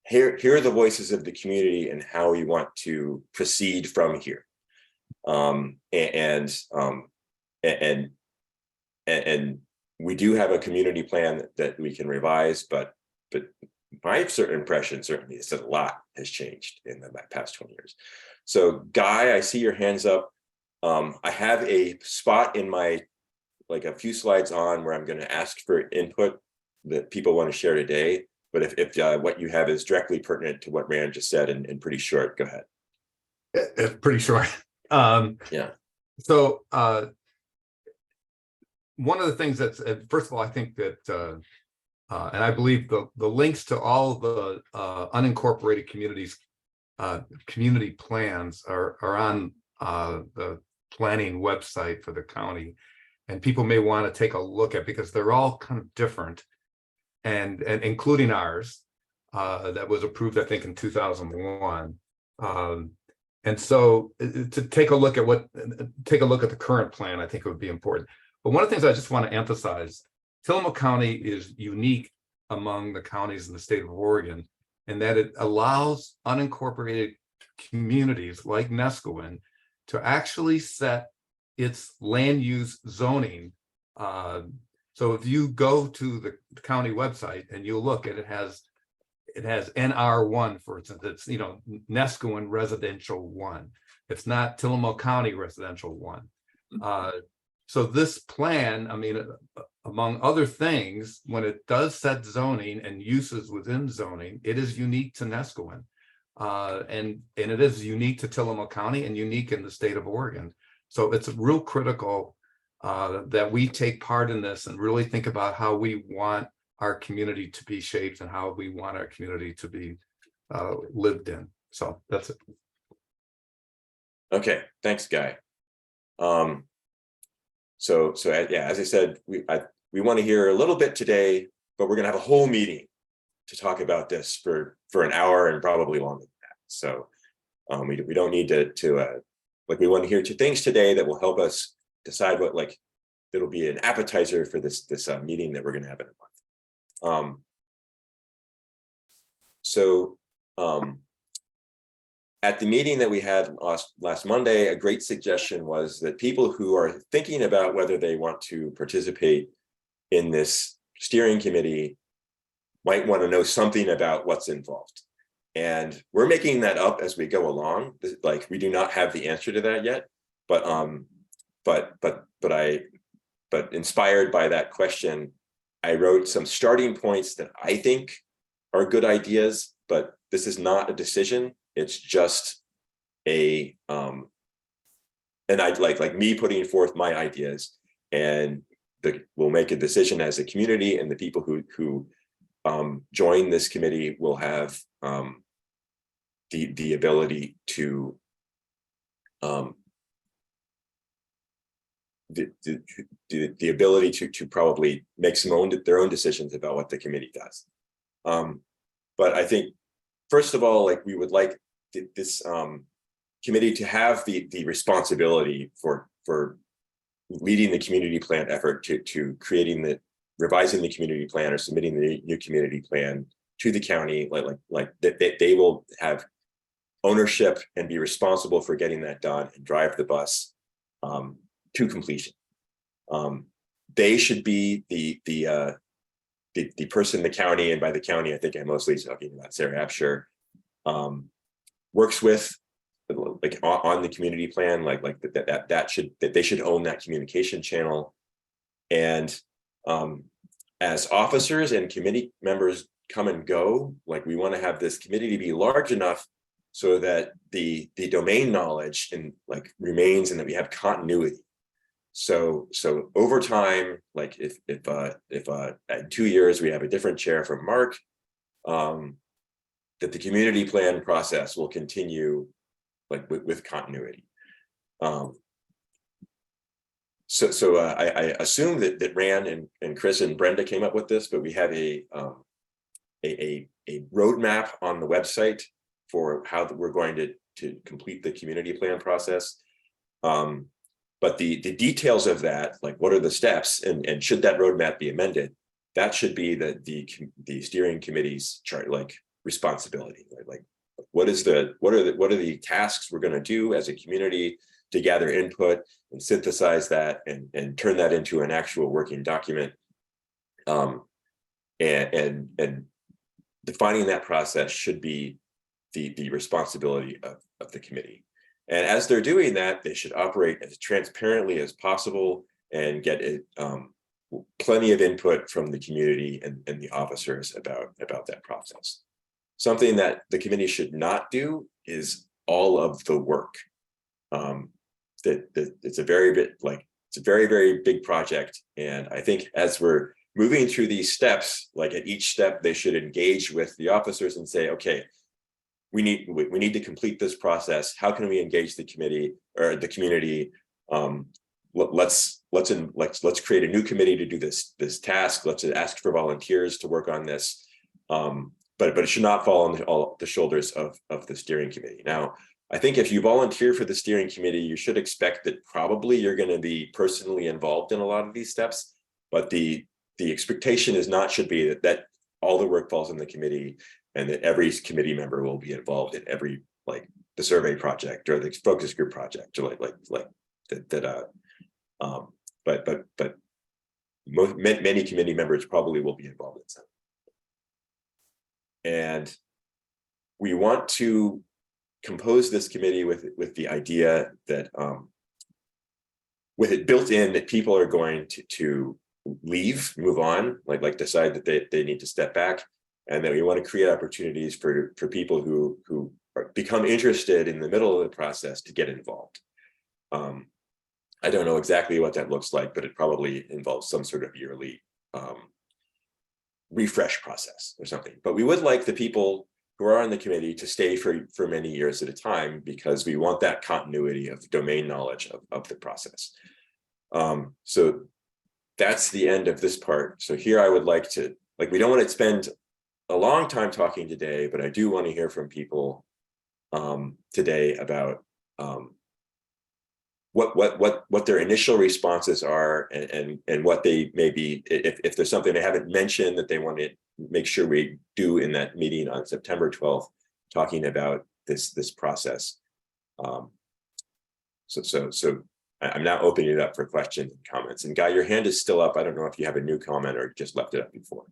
hear the voices of the community and how we want to proceed from here. And we do have a community plan that we can revise, but my certain impression certainly is that a lot has changed in the past 20 years. So Guy, I see your hands up. I have a spot in my, like a few slides on where I'm going to ask for input that people want to share today. But if what you have is directly pertinent to what Rand just said and pretty short, go ahead. It's pretty short. Yeah. So one of the things that's, first of all, I think that, and I believe the links to all the unincorporated communities, community plans are on the planning website for the county, and people may want to take a look at, because they're all kind of different, and including ours that was approved, I think, in 2001. And so to take a look at the current plan, I think it would be important. But one of the things I just want to emphasize, Tillamook County is unique among the counties in the state of Oregon in that it allows unincorporated communities like Neskowin to actually set its land use zoning. So if you go to the county website and you look at it, it has NR1, for instance. It's, you know, Neskowin Residential 1. It's not Tillamook County Residential 1. So this plan, I mean, among other things, when it does set zoning and uses within zoning, it is unique to Neskowin. And it is unique to Tillamook County and unique in the state of Oregon. So it's real critical that we take part in this and really think about how we want our community to be shaped and how we want our community to be lived in. So that's it. Okay, thanks, Guy. So yeah, as I said, we want to hear a little bit today, but we're going to have a whole meeting to talk about this for an hour and probably longer than that. So we don't need to like, we want to hear two things today that will help us decide what, like, it'll be an appetizer for this meeting that we're going to have in a month. At the meeting that we had last Monday, a great suggestion was that people who are thinking about whether they want to participate in this steering committee might want to know something about what's involved. And we're making that up as we go along. Like, we do not have the answer to that yet, but inspired by that question, I wrote some starting points that I think are good ideas, but this is not a decision. It's just a and I'd like me putting forth my ideas, and we'll make a decision as a community, and the people who join this committee will have the ability to the ability to probably make their own decisions about what the committee does. But I think, first of all, like, we would like this committee to have the responsibility for leading the community plan effort to revising the community plan or submitting the new community plan to the county, like that they will have ownership and be responsible for getting that done and drive the bus to completion. They should be the person the county, and by the county, I think I'm mostly talking about Sarah Absher, works with, like, on the community plan, like that they should own that communication channel. And as officers and committee members come and go, like, we want to have this committee to be large enough so that the domain knowledge remains, and that we have continuity. So over time, like, if at 2 years we have a different chair from Mark, that the community plan process will continue like with continuity. So I assume that Rand and Chris and Brenda came up with this, but we have a roadmap on the website for how we're going to complete the community plan process. But the details of that, like what are the steps, and should that roadmap be amended, that should be the steering committee's chart, like responsibility. Like what are the tasks we're going to do as a community to gather input and synthesize that and turn that into an actual working document. And defining that process should be the responsibility of the committee. And as they're doing that, they should operate as transparently as possible and get plenty of input from the community and the officers about that process. Something that the committee should not do is all of the work. It's a very, very big project. And I think as we're moving through these steps, like at each step, they should engage with the officers and say, okay, we need to complete this process. How can we engage the committee or the community? Let's create a new committee to do this task. Let's ask for volunteers to work on this. But it should not fall on all the shoulders of the steering committee. Now, I think if you volunteer for the steering committee, you should expect that probably you're going to be personally involved in a lot of these steps. But the expectation should be that all the work falls on the committee, and that every committee member will be involved in every, like the survey project or the focus group project, or but many committee members probably will be involved in some. And we want to compose this committee with the idea that with it built in that people are going to leave, move on, like decide that they need to step back. And then we want to create opportunities for people who become interested in the middle of the process to get involved. I don't know exactly what that looks like, but it probably involves some sort of yearly refresh process or something. But we would like the people who are on the committee to stay for many years at a time, because we want that continuity of domain knowledge of the process. So that's the end of this part. So here I would like to, we don't want to spend a long time talking today, but I do want to hear from people today about what their initial responses are, and what they may be, if there's something they haven't mentioned that they want to make sure we do in that meeting on September 12th, talking about this process. So I'm now opening it up for questions and comments. And Guy, your hand is still up. I don't know if you have a new comment or just left it up before.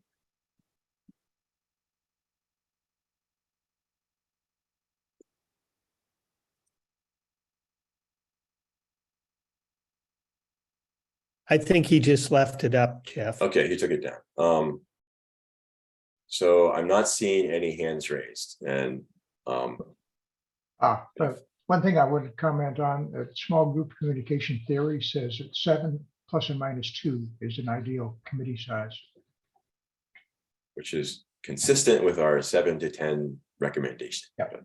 I think he just left it up, Jeff. Okay, he took it down. So I'm not seeing any hands raised. And But one thing I would comment on, small group communication theory says that 7 ± 2 is an ideal committee size. which is consistent with our 7 to 10 recommendation. Yep.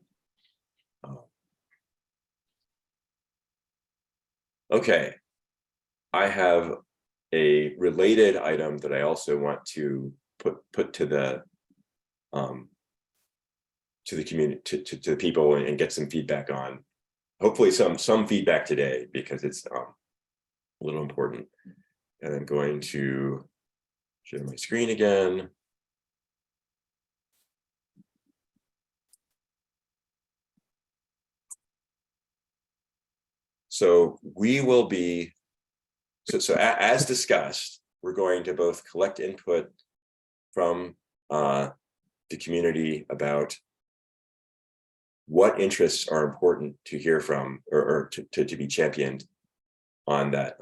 Okay. I have a related item that I also want to put to the community, to the people, and get some feedback on. Hopefully some feedback today, because it's a little important. And I'm going to share my screen again. So we will be, so as discussed, we're going to both collect input from the community about what interests are important to hear from, or to be championed on that.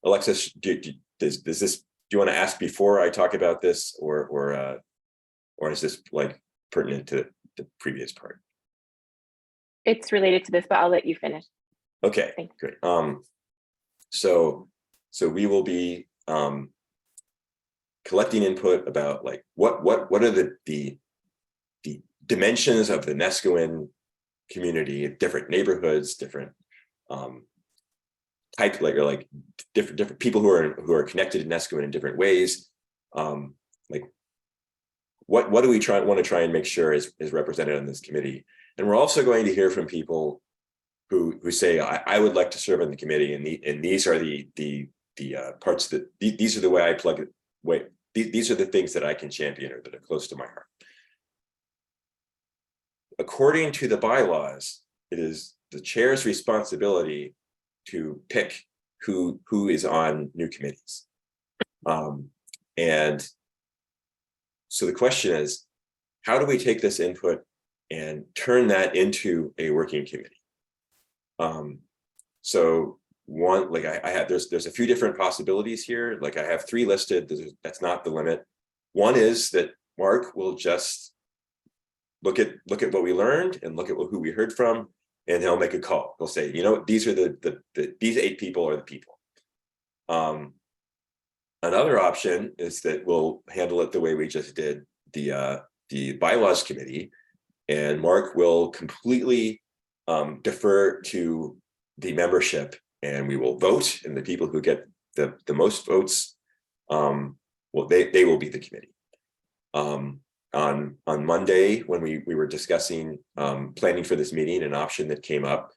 Alexis, do you want to ask before I talk about this, or is this like pertinent to the previous part? It's related to this, but I'll let you finish. Okay, Thanks. great. So we will be collecting input about like what are the dimensions of the Nescoin community, different neighborhoods, different type, like different people who are connected to Nescoin in different ways. Like what do we want to try and make sure is represented on this committee? And we're also going to hear from people who say, I would like to serve on the committee, and these are the parts that these are the way I plug it. These are the things that I can champion or that are close to my heart. According to the bylaws, it is the chair's responsibility to pick who is on new committees. And so the question is, how do we take this input and turn that into a working committee? So one, like I have, there's a few different possibilities here. Like I have 3 listed. That's not the limit. One is that Mark will just look at what we learned and look at who we heard from, and he'll make a call. He'll say, you know, these are these 8 people are the people. Another option is that we'll handle it the way we just did the bylaws committee, and Mark will completely defer to the membership, and we will vote, and the people who get the most votes, well, they will be the committee. On Monday, when we were discussing planning for this meeting, an option that came up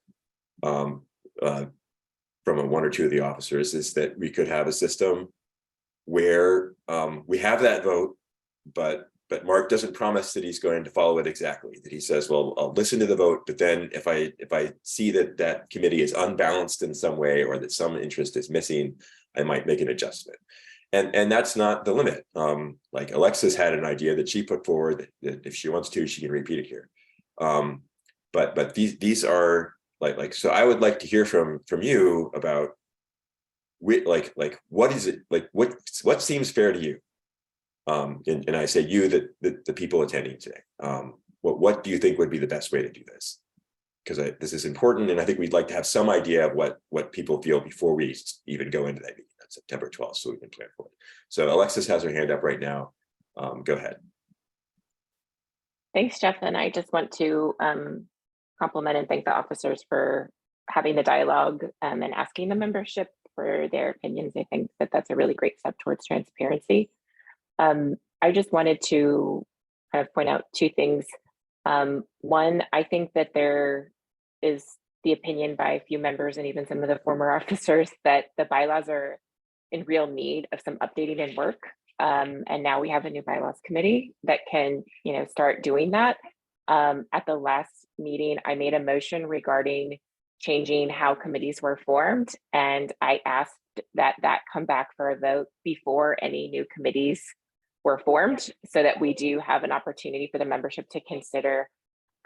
from 1 or 2 of the officers is that we could have a system where we have that vote, but Mark doesn't promise that he's going to follow it exactly. That he says, well, I'll listen to the vote, but then if I see that committee is unbalanced in some way, or that some interest is missing, I might make an adjustment. And that's not the limit. Like Alexis had an idea that she put forward that if she wants to, she can repeat it here. But these are like so I would like to hear from you about what is it, like what seems fair to you? And I say you, that the people attending today. What do you think would be the best way to do this? Because this is important, and I think we'd like to have some idea of what people feel before we even go into that meeting on September 12th, so we can plan for it. So Alexis has her hand up right now. Go ahead. Thanks, Jeff. And I just want to compliment and thank the officers for having the dialogue and asking the membership for their opinions. I think that's a really great step towards transparency. I just wanted to kind of point out 2 things. One, I think that there is the opinion by a few members and even some of the former officers that the bylaws are in real need of some updating and work. And now we have a new bylaws committee that can, start doing that. At the last meeting, I made a motion regarding changing how committees were formed, and I asked that come back for a vote before any new committees were formed, so that we do have an opportunity for the membership to consider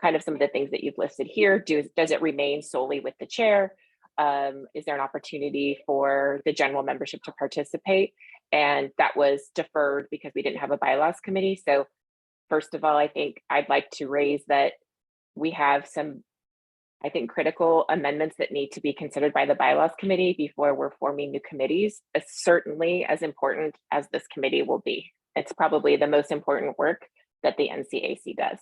kind of some of the things that you've listed here. Does it remain solely with the chair? Is there an opportunity for the general membership to participate? And that was deferred because we didn't have a bylaws committee. So first of all, I think I'd like to raise that we have some, I think, critical amendments that need to be considered by the bylaws committee before we're forming new committees, certainly as important as this committee will be. It's probably the most important work that the NCAC does.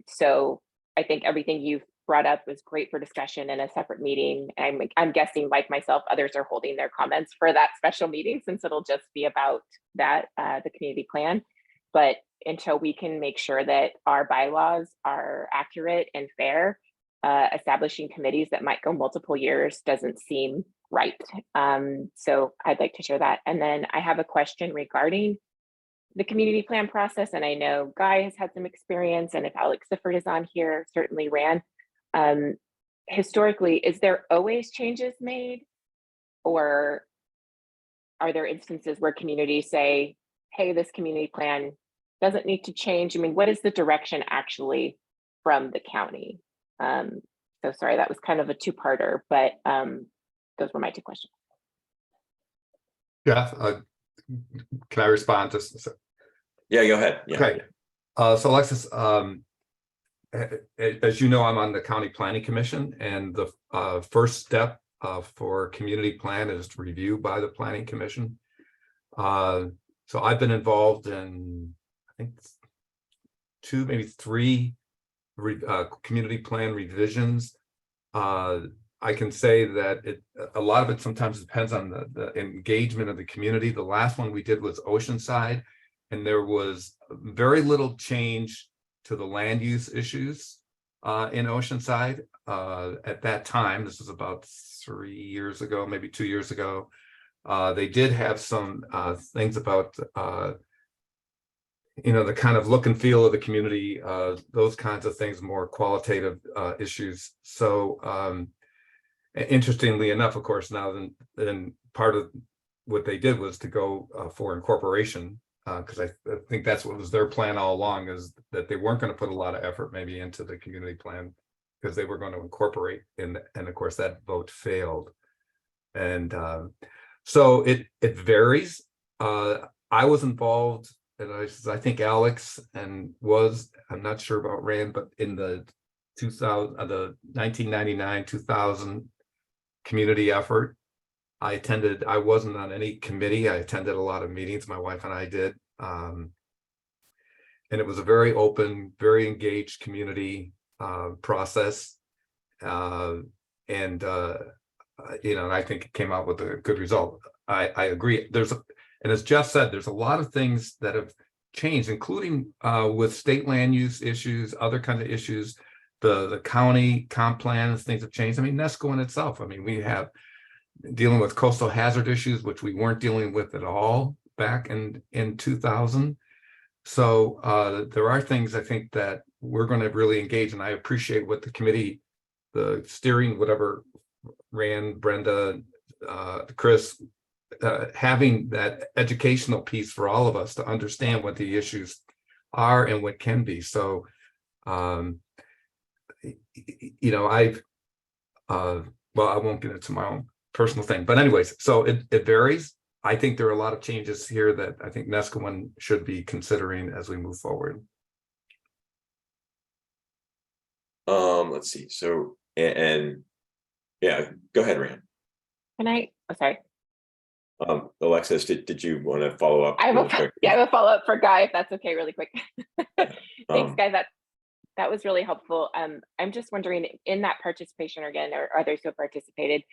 So I think everything you've brought up was great for discussion in a separate meeting. I'm guessing, like myself, others are holding their comments for that special meeting, since it'll just be about that, the community plan. But until we can make sure that our bylaws are accurate and fair, establishing committees that might go multiple years doesn't seem right. So I'd like to share that. And then I have a question regarding the community plan process. And I know Guy has had some experience, and if Alex Sifford is on here, certainly ran. Historically, is there always changes made, or are there instances where communities say, hey, this community plan doesn't need to change? I mean, what is the direction actually from the county? So sorry, that was kind of a 2-parter, but those were my 2 questions. Jeff, can I respond to? Yeah, go ahead. Yeah, okay. Yeah. So Alexis, as you know, I'm on the County Planning Commission, and the first step for community plan is review by the Planning Commission. So I've been involved in, I think, 2, maybe 3 community plan revisions. I can say that a lot of it sometimes depends on the engagement of the community. The last one we did was Oceanside, and there was very little change to the land use issues in Oceanside at that time. This was about 3 years ago, maybe 2 years ago. They did have some things about the kind of look and feel of the community, those kinds of things, more qualitative issues. So interestingly enough, of course, now then part of what they did was to go for incorporation, because I think that's what was their plan all along, is that they weren't going to put a lot of effort maybe into the community plan because they were going to incorporate, and of course that vote failed. And so it varies. I was involved, and I think Alex I'm not sure about Rand, but in the 1999-2000 community effort. I wasn't on any committee. I attended a lot of meetings, my wife and I did. And it was a very open, very engaged community process. And I think it came out with a good result. I agree. And as Jeff said, there's a lot of things that have changed, including with state land use issues, other kind of issues. The county comp plans, things have changed. I mean, Nesco itself. I mean, we have dealing with coastal hazard issues, which we weren't dealing with at all back in 2000. So there are things I think that we're going to really engage, and I appreciate what the committee, the steering, whatever, Rand, Brenda, Chris, having that educational piece for all of us to understand what the issues are and what can be. So I won't get into my own personal thing, but anyways, so it varies. I think there are a lot of changes here that I think Nesco should be considering as we move forward. Let's see. So, and yeah, go ahead, Rand. Sorry. Alexis, did you want to follow up? I have a follow-up for Guy, if that's okay, really quick. Thanks, Guy. That was really helpful. I'm just wondering, in that participation again, or others who have participated,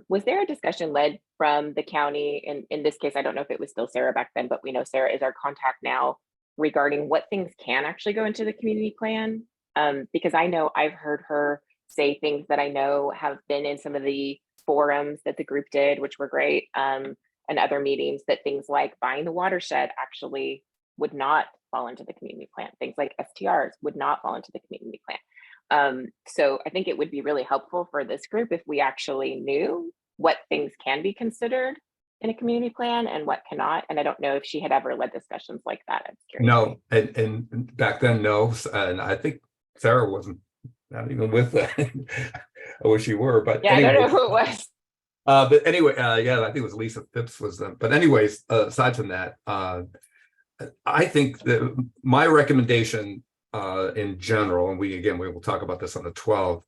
was there a discussion led from the county? And in this case, I don't know if it was still Sarah back then, but we know Sarah is our contact now, regarding what things can actually go into the community plan. Because I know I've heard her say things that I know have been in some of the forums that the group did, which were great, and other meetings, that things like buying the watershed actually would not fall into the community plan. Things like STRs would not fall into the community plan. So I think it would be really helpful for this group if we actually knew what things can be considered in a community plan and what cannot. And I don't know if she had ever led discussions like that. I'm curious. No, and back then, no. And I think Sarah wasn't not even with that. I wish she were, but yeah, anyway. I don't know who it was. But anyway, yeah, I think it was Lisa Phipps was them. But anyways, aside from that, I think that my recommendation in general, and we will talk about this on the 12th,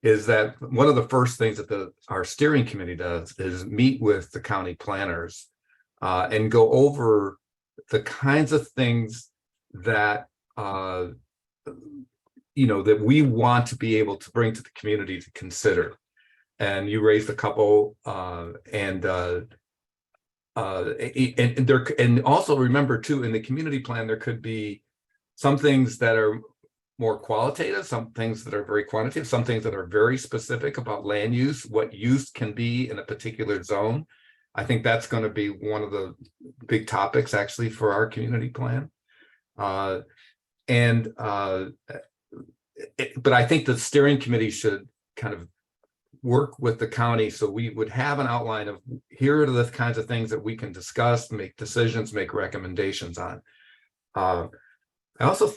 is that one of the first things that our steering committee does is meet with the county planners and go over the kinds of things that that we want to be able to bring to the community to consider. And you raised a couple, and also remember too, in the community plan, there could be some things that are more qualitative, some things that are very quantitative, some things that are very specific about land use, what use can be in a particular zone. I think that's going to be one of the big topics actually for our community plan. But I think the steering committee should kind of work with the county, so we would have an outline of here are the kinds of things that we can discuss, make decisions, make recommendations on. I also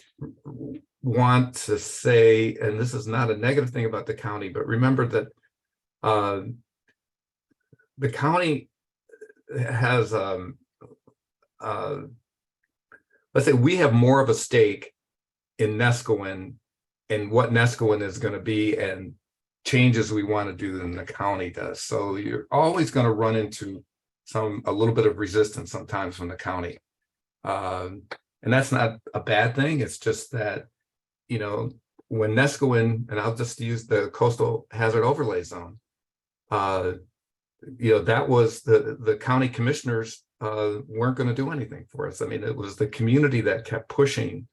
want to say, and this is not a negative thing about the county, but remember that the county has, let's say we have more of a stake in Nescoin and what Nescoin is going to be and changes we want to do than the county does. So you're always going to run into a little bit of resistance sometimes from the county. And And that's not a bad thing. It's just that, you know, when Nescoin, and I'll just use the coastal hazard overlay zone, you know, that was the county commissioners weren't going to do anything for us. I mean, it was the community that kept pushing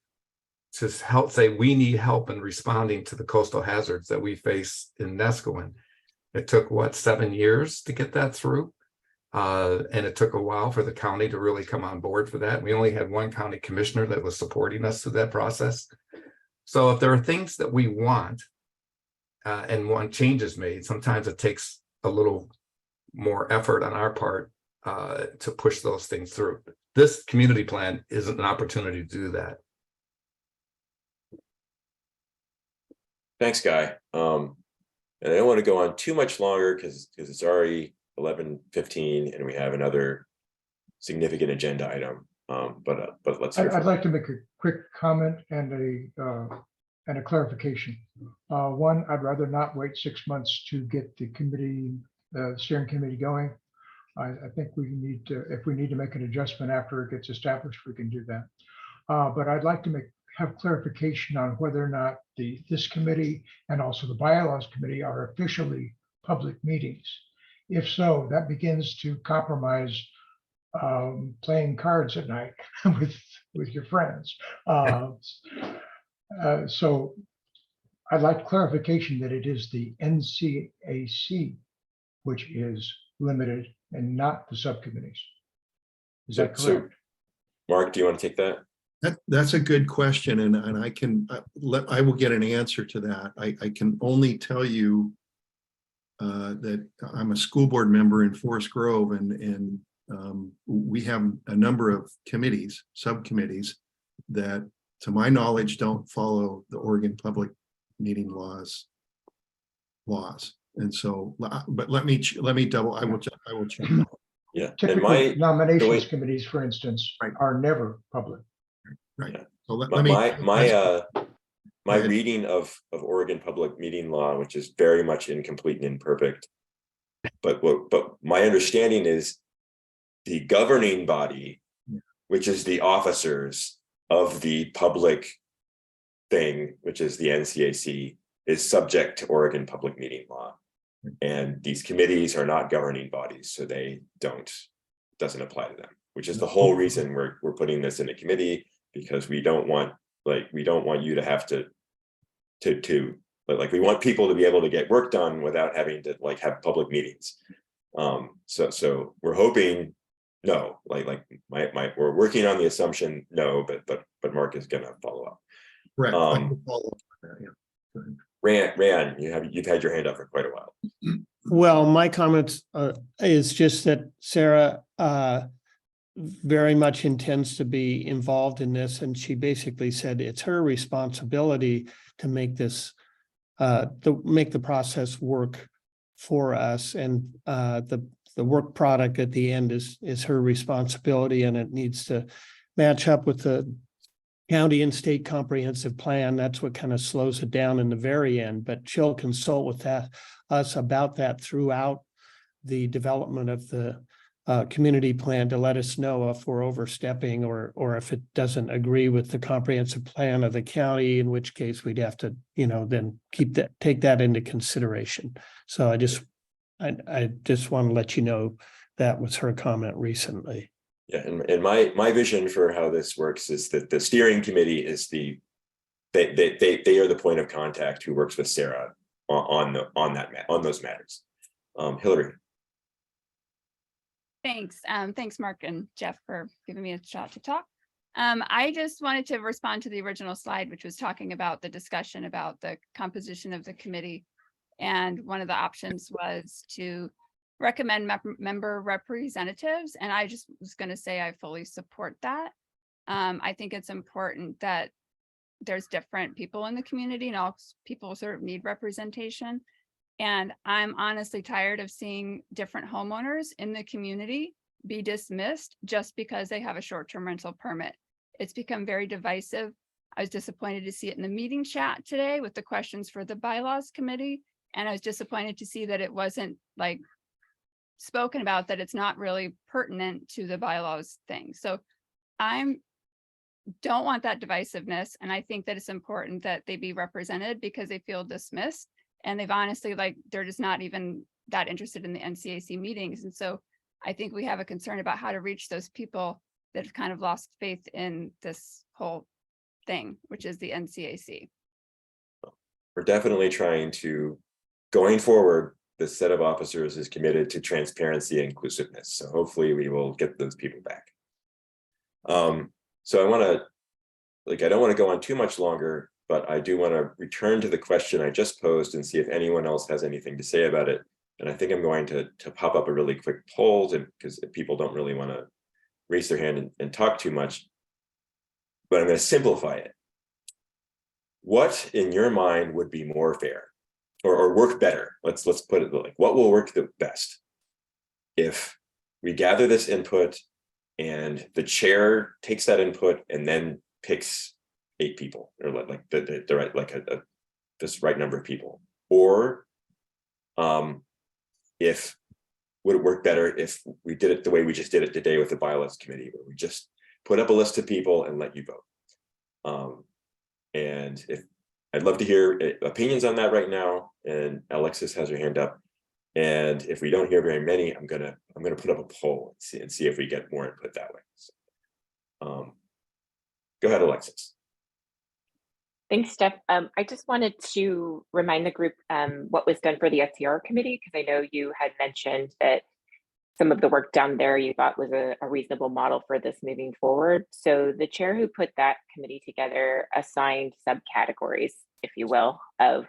to help say we need help in responding to the coastal hazards that we face in Nescoin. It took what, 7 years to get that through. And it took a while for the county to really come on board for that. We only had one county commissioner that was supporting us through that process. So if there are things that we want and want changes made, sometimes it takes a little more effort on our part to push those things through. This community plan isn't an opportunity to do that. Thanks, Guy. And I don't want to go on too much longer because it's already 11:15 and we have another significant agenda item. But let's hear I'd from like to make a quick comment and a clarification. One, I'd rather not wait 6 months to get the committee, steering committee going. I think we need to, if we need to make an adjustment after it gets established, we can do that. But I'd like to have clarification on whether or not this committee and also the bylaws committee are officially public meetings. If so, that begins to compromise playing cards at night with your friends. So I'd like clarification that it is the NCAC which is limited and not the subcommittees. Is that So, correct? Mark, do you want to take that? That's a good question, and I can I will get an answer to that. I can only tell you that I'm a school board member in Forest Grove, and we have a number of committees, subcommittees, that, to my knowledge, don't follow the Oregon public meeting laws. And so, but let me double. I will check. Yeah, and Typically, nominations way- committees, for instance, Right. are never public. Right. Yeah. So let my me. my ahead. reading of Oregon public meeting law, which is very much incomplete and imperfect, but my understanding is the governing body, which is the officers of the public thing, which is the NCAC, is subject to Oregon public meeting law. And these committees are not governing bodies, so doesn't apply to them, which is the whole reason we're putting this in a committee, because we don't want you to have to we want people to be able to get work done without having to have public meetings. So we're hoping no, we're working on the assumption no, but Mark is gonna follow up. Correct. I will follow up on that, yeah. Go ahead. Ran, you've had your hand up for quite a while. Well, my comments is just that Sarah very much intends to be involved in this, and she basically said it's her responsibility to make this make the process work for us, and the work product at the end is her responsibility, and it needs to match up with the county and state comprehensive plan. That's what kind of slows it down in the very end, but she'll consult with us about that throughout the development of the community plan to let us know if we're overstepping or if it doesn't agree with the comprehensive plan of the county, in which case we'd have to, then take that into consideration. So I just want to let you know that was her comment recently. Yeah, and my vision for how this works is that the steering committee is they are the point of contact who works with Sarah on those matters. Hillary. Thanks. Thanks, Mark and Jeff, for giving me a shot to talk. I just wanted to respond to the original slide, which was talking about the discussion about the composition of the committee. And one of the options was to recommend member representatives. And I just was going to say I fully support that. I think it's important that there's different people in the community, and all people sort of need representation. And I'm honestly tired of seeing different homeowners in the community be dismissed just because they have a short-term rental permit. It's become very divisive. I was disappointed to see it in the meeting chat today with the questions for the bylaws committee. And I was disappointed to see that it wasn't spoken about, that it's not really pertinent to the bylaws thing. So I'm don't want that divisiveness. And I think that it's important that they be represented because they feel dismissed. And they've honestly, like, they're just not even that interested in the NCAC meetings. And so I think we have a concern about how to reach those people that have kind of lost faith in this whole thing, which is the NCAC. We're definitely trying to, going forward, this set of officers is committed to transparency and inclusiveness. So hopefully we will get those people back. So I want to, like, I don't want to go on too much longer, but I do want to return to the question I just posed and see if anyone else has anything to say about it. And I think I'm going to pop up a really quick poll because people don't really want to raise their hand and talk too much, but I'm going to simplify it. What in your mind would be more fair or work better? Let's put it like, what will work the best if we gather this input and the chair takes that input and then picks 8 people, or like the right, like this right number of people, or if would it work better if we did it the way we just did it today with the bylaws committee, where we just put up a list of people and let you vote. And if I'd love to hear opinions on that right now, and Alexis has her hand up. And if we don't hear very many, I'm gonna put up a poll and see if we get more input that way. So, go ahead, Alexis. Thanks, Steph. I just wanted to remind the group what was done for the STR committee, because I know you had mentioned that some of the work done there you thought was a reasonable model for this moving forward. So the chair who put that committee together assigned subcategories, if you will, of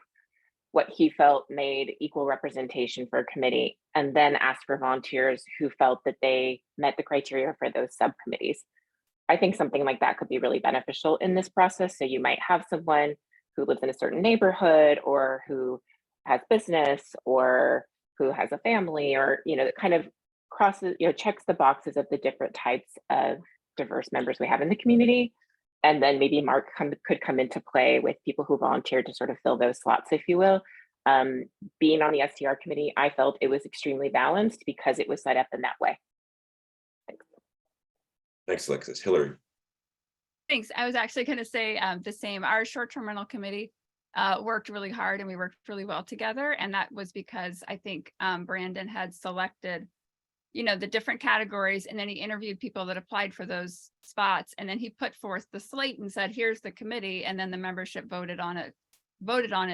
what he felt made equal representation for a committee, and then asked for volunteers who felt that they met the criteria for those subcommittees. I think something like that could be really beneficial in this process. So you might have someone who lives in a certain neighborhood, or who has business, or who has a family, or, you know, kind of crosses, you know, checks the boxes of the different types of diverse members we have in the community. And then maybe Mark could come into play with people who volunteered to sort of fill those slots, if you will. Being on the STR committee, I felt it was extremely balanced because it was set up in that way. Thanks. Thanks, Alexis. Hillary. Thanks. I was actually going to say the same. Our short-term rental committee worked really hard and we worked really well together. And that was because I think Brandon had selected, you know, the different categories, and then he interviewed people that applied for those spots. And then he put forth the slate and said, here's the committee. And then the membership voted on it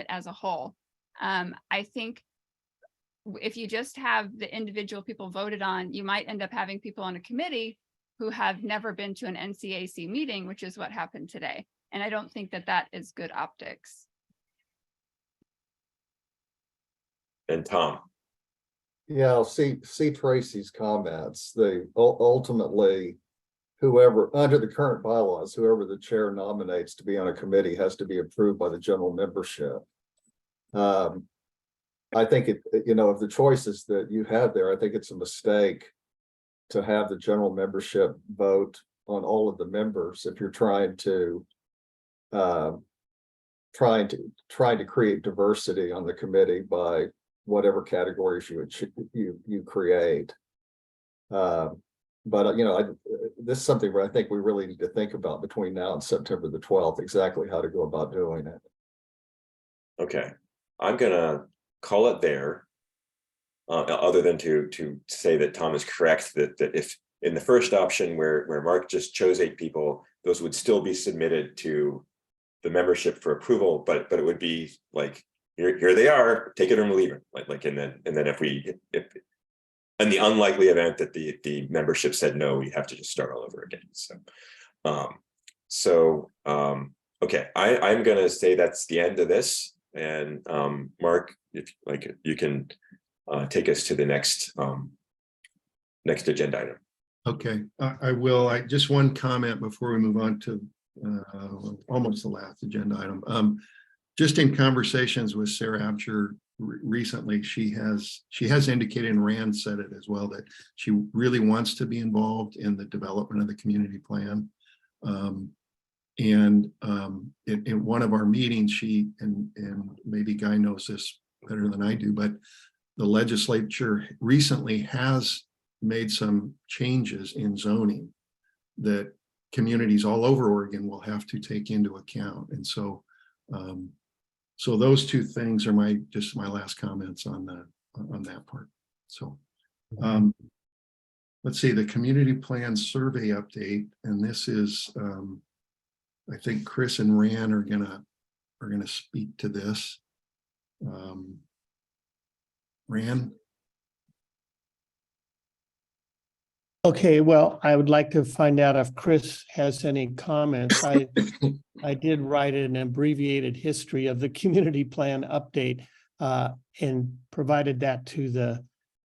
as a whole. I think if you just have the individual people voted on, you might end up having people on a committee who have never been to an NCAC meeting, which is what happened today. And I don't think that that is good optics. And Tom. Yeah, I'll see Tracy's comments. They ultimately, whoever, under the current bylaws, whoever the chair nominates to be on a committee has to be approved by the general membership. I think it, you know, of the choices that you have there, I think it's a mistake to have the general membership vote on all of the members if you're trying to create diversity on the committee by whatever categories you create. But you know, this is something where I think we really need to think about between now and September the 12th, exactly how to go about doing it. Okay, I'm gonna call it there. Other than to say that Tom is correct, that if in the first option where Mark just chose 8 people, those would still be submitted to the membership for approval, but it would be like, here they are, take it or leave it, like and then if in the unlikely event that the membership said no, we have to just start all over again. So okay, I'm gonna say that's the end of this, and Mark, if like you can take us to the next agenda item. Okay, I will. Just one comment before we move on to almost the last agenda item. Just in conversations with Sarah Absher recently, she has indicated, and Rand said it as well, that she really wants to be involved in the development of the community plan. In one of our meetings, she and maybe Guy knows this better than I do, but the legislature recently has made some changes in zoning that communities all over Oregon will have to take into account. And so, so those two things are just my last comments on that part. So, let's see, the community plan survey update, and this is, I think Chris and Ran are gonna speak to this. Ran? Okay, well, I would like to find out if Chris has any comments. I did write an abbreviated history of the community plan update and provided that to the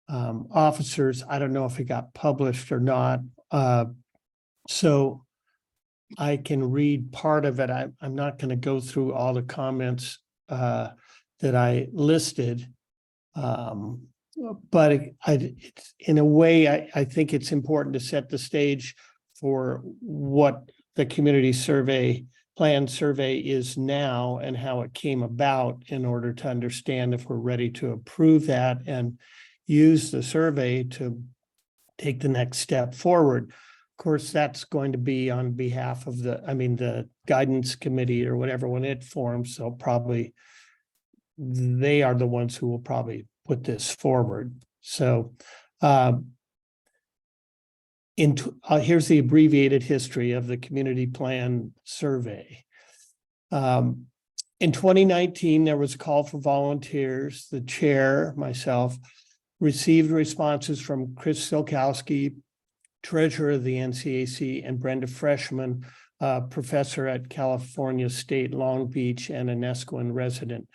officers. I don't know if it got published or not. So I can read part of it. I'm not going to go through all the comments that I listed. But it's, in a way, I think it's important to set the stage for what the community plan survey is now and how it came about, in order to understand if we're ready to approve that and use the survey to take the next step forward. Of course, that's going to be on behalf of the guidance committee or whatever when it forms. So probably they are the ones who will probably put this forward. So here's the abbreviated history of the community plan survey. In 2019, there was a call for volunteers. The chair, myself, received responses from Chris Silkowski, treasurer of the NCAC, and Brenda Freshman, professor at California State Long Beach and a Nesquin resident.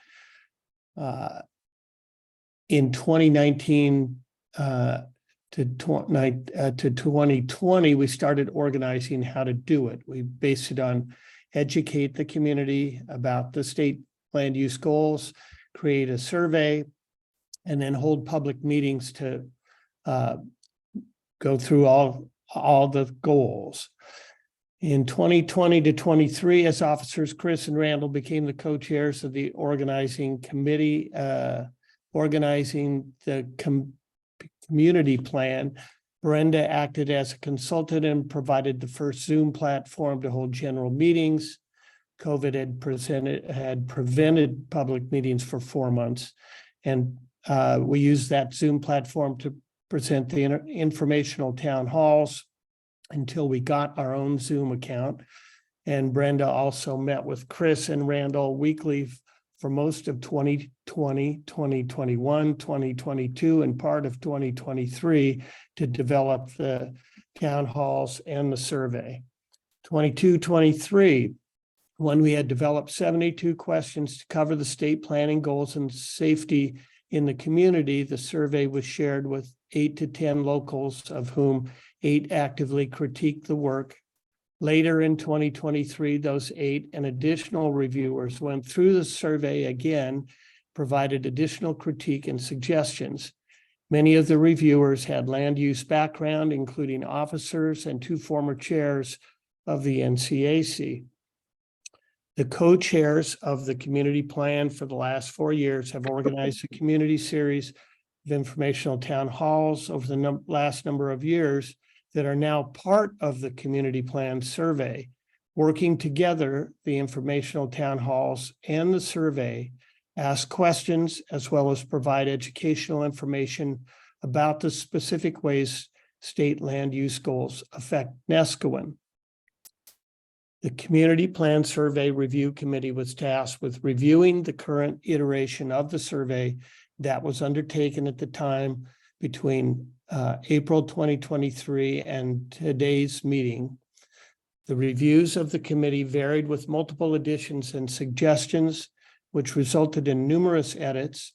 In 2019 to 2020, we started organizing how to do it. We based it on educate the community about the state land use goals, create a survey, and then hold public meetings to go through all the goals. In 2020 to 23, as officers, Chris and Randall became the co-chairs of the organizing committee, organizing the community plan. Brenda acted as a consultant and provided the first Zoom platform to hold general meetings. COVID had prevented public meetings for 4 months. And we used that Zoom platform to present the informational town halls until we got our own Zoom account. And Brenda also met with Chris and Randall weekly for most of 2020, 2021, 2022, and part of 2023 to develop the town halls and the survey. 22-23, when we had developed 72 questions to cover the state planning goals and safety in the community, the survey was shared with 8 to 10 locals, of whom 8 actively critiqued the work. Later in 2023, those 8 and additional reviewers went through the survey again, provided additional critique and suggestions. Many of the reviewers had land use background, including officers and 2 former chairs of the NCAC. The co-chairs of the community plan for the last 4 years have organized a community series of informational town halls over the last number of years that are now part of the community plan survey. Working together, the informational town halls and the survey ask questions as well as provide educational information about the specific ways state land use goals affect Nesquin. The Community Plan Survey Review Committee was tasked with reviewing the current iteration of the survey that was undertaken at the time between April 2023 and today's meeting. The reviews of the committee varied with multiple additions and suggestions, which resulted in numerous edits,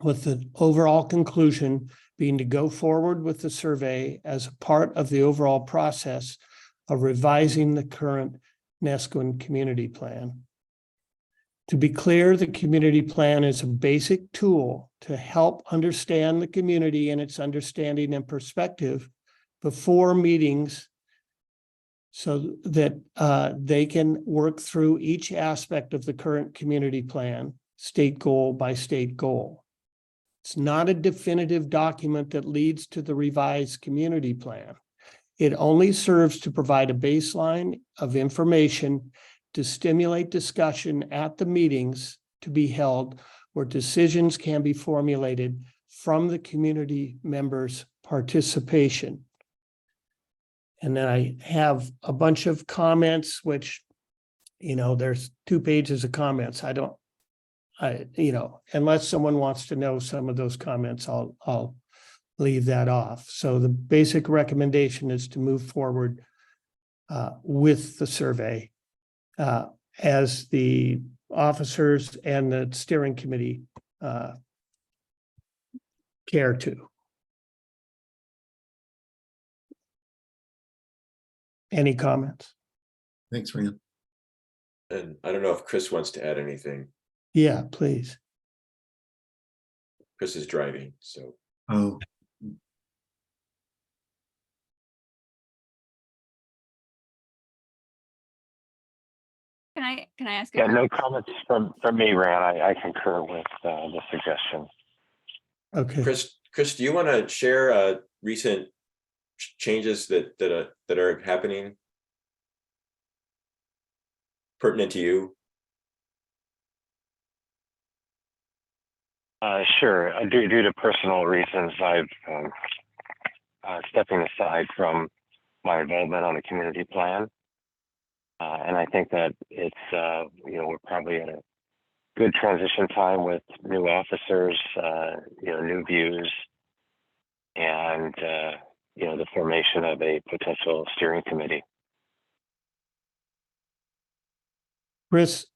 with the overall conclusion being to go forward with the survey as a part of the overall process of revising the current Nesquin community plan. To be clear, the community plan is a basic tool to help understand the community and its understanding and perspective before meetings, so that they can work through each aspect of the current community plan, state goal by state goal. It's not a definitive document that leads to the revised community plan. It only serves to provide a baseline of information to stimulate discussion at the meetings to be held where decisions can be formulated from the community members' participation. And then I have a bunch of comments, which, there's 2 pages of comments. Unless someone wants to know some of those comments, I'll leave that off. So the basic recommendation is to move forward with the survey as the officers and the steering committee care to. Any comments? Thanks, Rand. And I don't know if Chris wants to add anything. Yeah, please. Chris is driving, so. Oh, Can I ask? Yeah, no comments from me, Rand. I concur with the suggestion. Okay. Chris, do you want to share recent changes that are happening pertinent to you? Sure. Due to personal reasons, I've stepping aside from my involvement on the community plan. And I think that it's, we're probably at a good transition time with new officers, new views, and, the formation of a potential steering committee. Chris,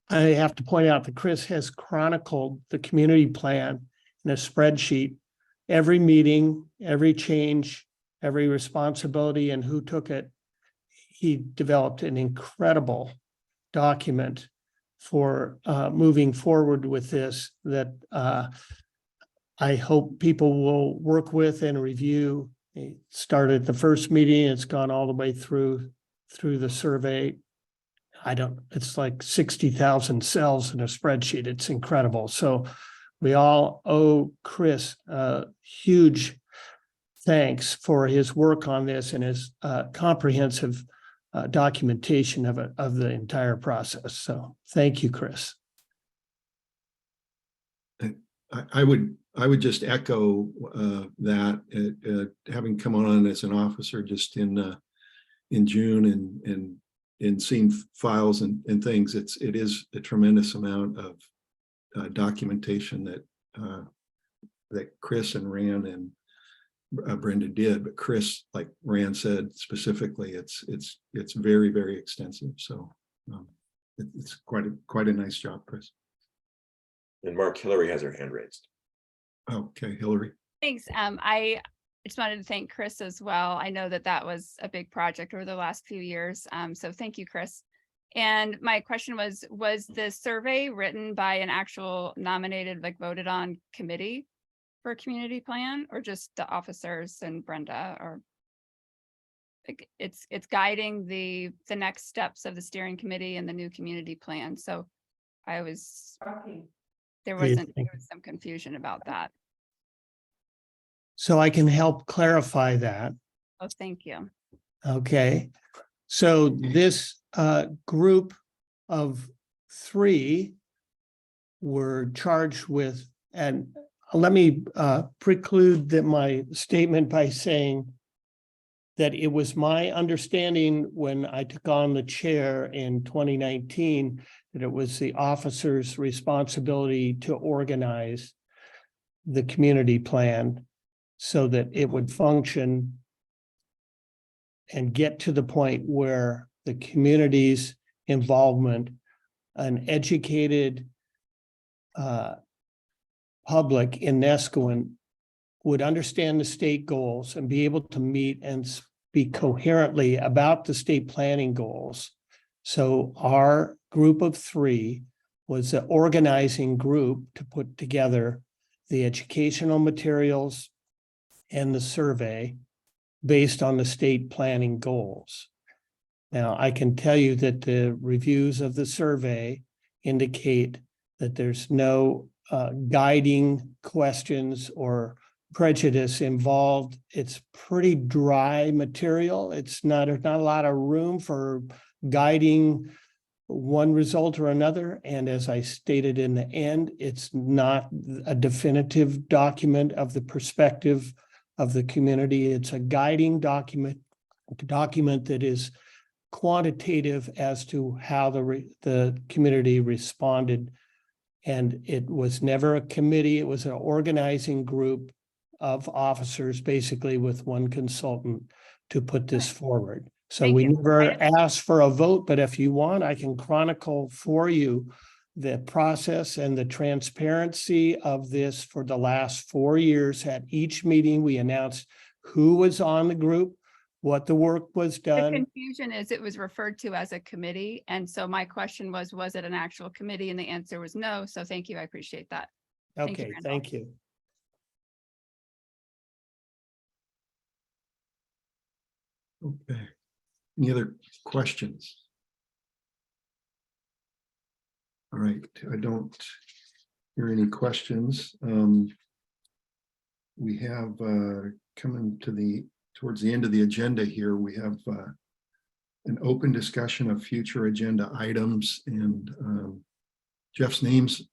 I have to point out that Chris has chronicled the community plan in a spreadsheet, every meeting, every change, every responsibility, and who took it. He developed an incredible document for moving forward with this that I hope people will work with and review. It started the first meeting, it's gone all the way through the survey. It's like 60,000 cells in a spreadsheet. It's incredible. So we all owe Chris a huge thanks for his work on this and his comprehensive documentation of the entire process. So thank you, Chris. I would just echo that having come on as an officer just in June and seeing files and things, it is a tremendous amount of documentation that Chris and Rand and Brenda did, but Chris, like Rand said specifically, it's very, very extensive. So it's quite a nice job, Chris. And Mark, Hillary has her hand raised. Okay, Hillary. Thanks. I just wanted to thank Chris as well. I know that was a big project over the last few years. So thank you, Chris. And my question was the survey written by an actual nominated, voted on committee for a community plan, or just the officers and Brenda? Or it's guiding the next steps of the steering committee and the new community plan. So there was some confusion about that. So I can help clarify that. Oh, thank you. Okay. So this group of 3 were charged with, and let me preclude my statement by saying that it was my understanding when I took on the chair in 2019 that it was the officer's responsibility to organize the community plan so that it would function and get to the point where the community's involvement, an educated public in Nescoin would understand the state goals and be able to meet and speak coherently about the state planning goals. So our group of 3 was the organizing group to put together the educational materials and the survey based on the state planning goals. Now, I can tell you that the reviews of the survey indicate that there's no guiding questions or prejudice involved. It's pretty dry material. There's not a lot of room for guiding one result or another. And as I stated in the end, it's not a definitive document of the perspective of the community. It's a guiding document that is quantitative as to how the community responded. And it was never a committee. It was an organizing group of officers, basically with one consultant, to put this forward. So Thank we you. never asked for a vote, but if you want, I can chronicle for you the process and the transparency of this for the last 4 years. At each meeting, we announced who was on the group, what the work was The done. confusion is it was referred to as a committee. And so my question was it an actual committee? And the answer was no. So thank you. I appreciate that. Thank you, Okay, Randall. thank you. Okay. Any other questions? All right, I don't hear any questions. We have coming to towards the end of the agenda here, we have an open discussion of future agenda items, and Jeff's name's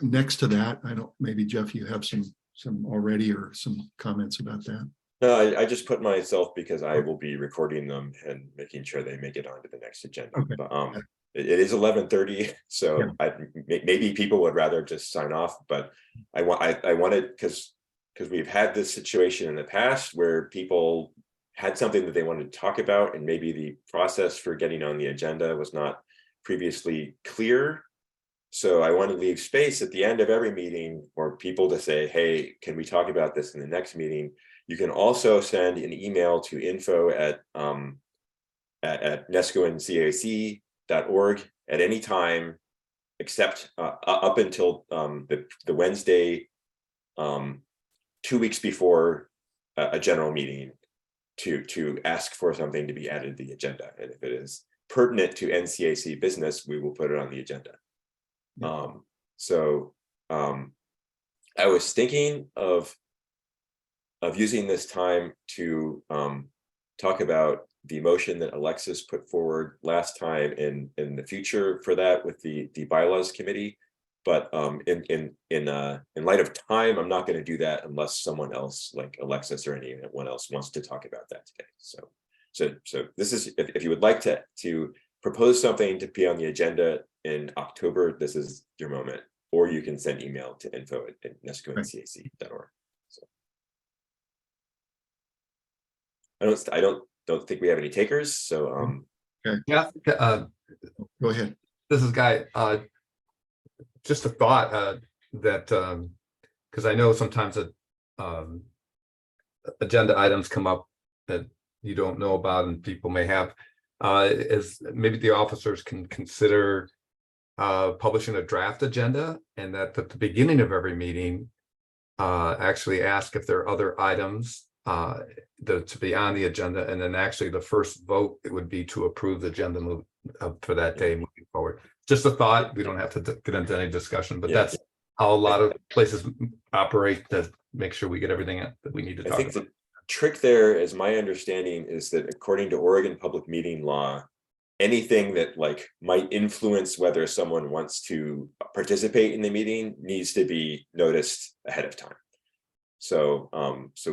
next to that. Maybe Jeff, you have some already or some comments about that. No, I just put myself because I will be recording them and making sure they make it onto the next agenda. Okay. But it is 11:30, so maybe people would rather just sign off. But I wanted because we've had this situation in the past where people had something that they wanted to talk about, and maybe the process for getting on the agenda was not previously clear. So I want to leave space at the end of every meeting for people to say, "Hey, can we talk about this in the next meeting?" You can also send an email to info@nescoandcac.org at any time, except up until the Wednesday 2 weeks before a general meeting, to ask for something to be added to the agenda. And if it is pertinent to NCAC business, we will put it on the agenda. Yeah. I was thinking of using this time to talk about the motion that Alexis put forward last time in the future for that with the bylaws committee. But in light of time, I'm not going to do that unless someone else like Alexis or anyone else wants to talk about that today. So this is, if you would like to propose something to be on the agenda in October, this is your moment. Or you can send email to info@nescoandcac.org. So I don't think we have any takers. So Yeah. Go ahead. This is Guy. Just a thought that because I know sometimes that agenda items come up that you don't know about and people may have, is maybe the officers can consider publishing a draft agenda, and that at the beginning of every meeting actually ask if there are other items to be on the agenda, and then actually the first vote it would be to approve the agenda for that day moving forward. Just a thought. We don't have to get into any discussion, but that's how a lot of places operate to make sure we get everything that we need to talk about. The trick there, as my understanding, is that according to Oregon public meeting law, anything that might influence whether someone wants to participate in the meeting needs to be noticed ahead of time. So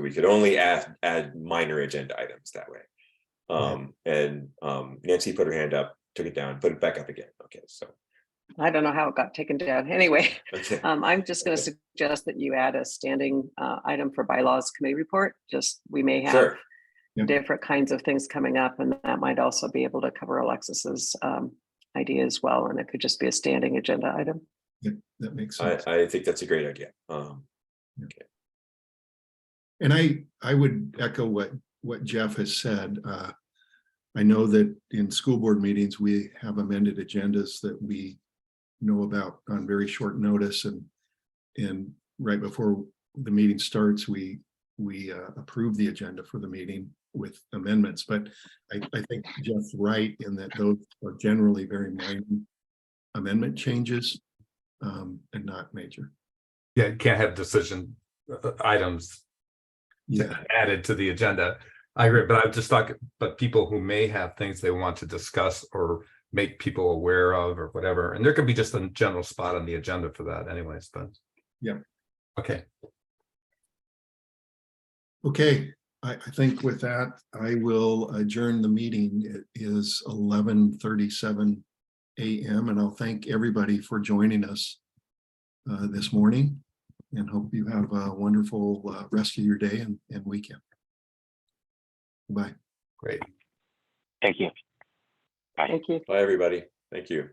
we could only add minor agenda items that way. And Nancy put her hand up, took it down, put it back up again. Okay, so I don't know how it got taken down. Anyway, okay. I'm just going to suggest that you add a standing item for bylaws committee report. We may have Sure. different kinds of things coming up, and that might also be able to cover Alexis's idea as well. And it could just be a standing agenda item. Yeah, that makes sense. I think that's a great idea. Okay. And I would echo what Jeff has said. I know that in school board meetings, we have amended agendas that we know about on very short notice, and right before the meeting starts, we approve the agenda for the meeting with amendments. But I think Jeff's right in that those are generally very minor amendment changes and not major. Yeah, you can't have decision items Yeah, added to the agenda. I agree, but I'm just talking, but people who may have things they want to discuss or make people aware of or whatever, and there could be just a general spot on the agenda for that anyways, but. Yeah. Okay, okay. I think with that, I will adjourn the meeting. It is 11:37 a.m. and I'll thank everybody for joining us this morning and hope you have a wonderful rest of your day and weekend. Bye. great. Thank you. Thank you. Bye, everybody. Thank you.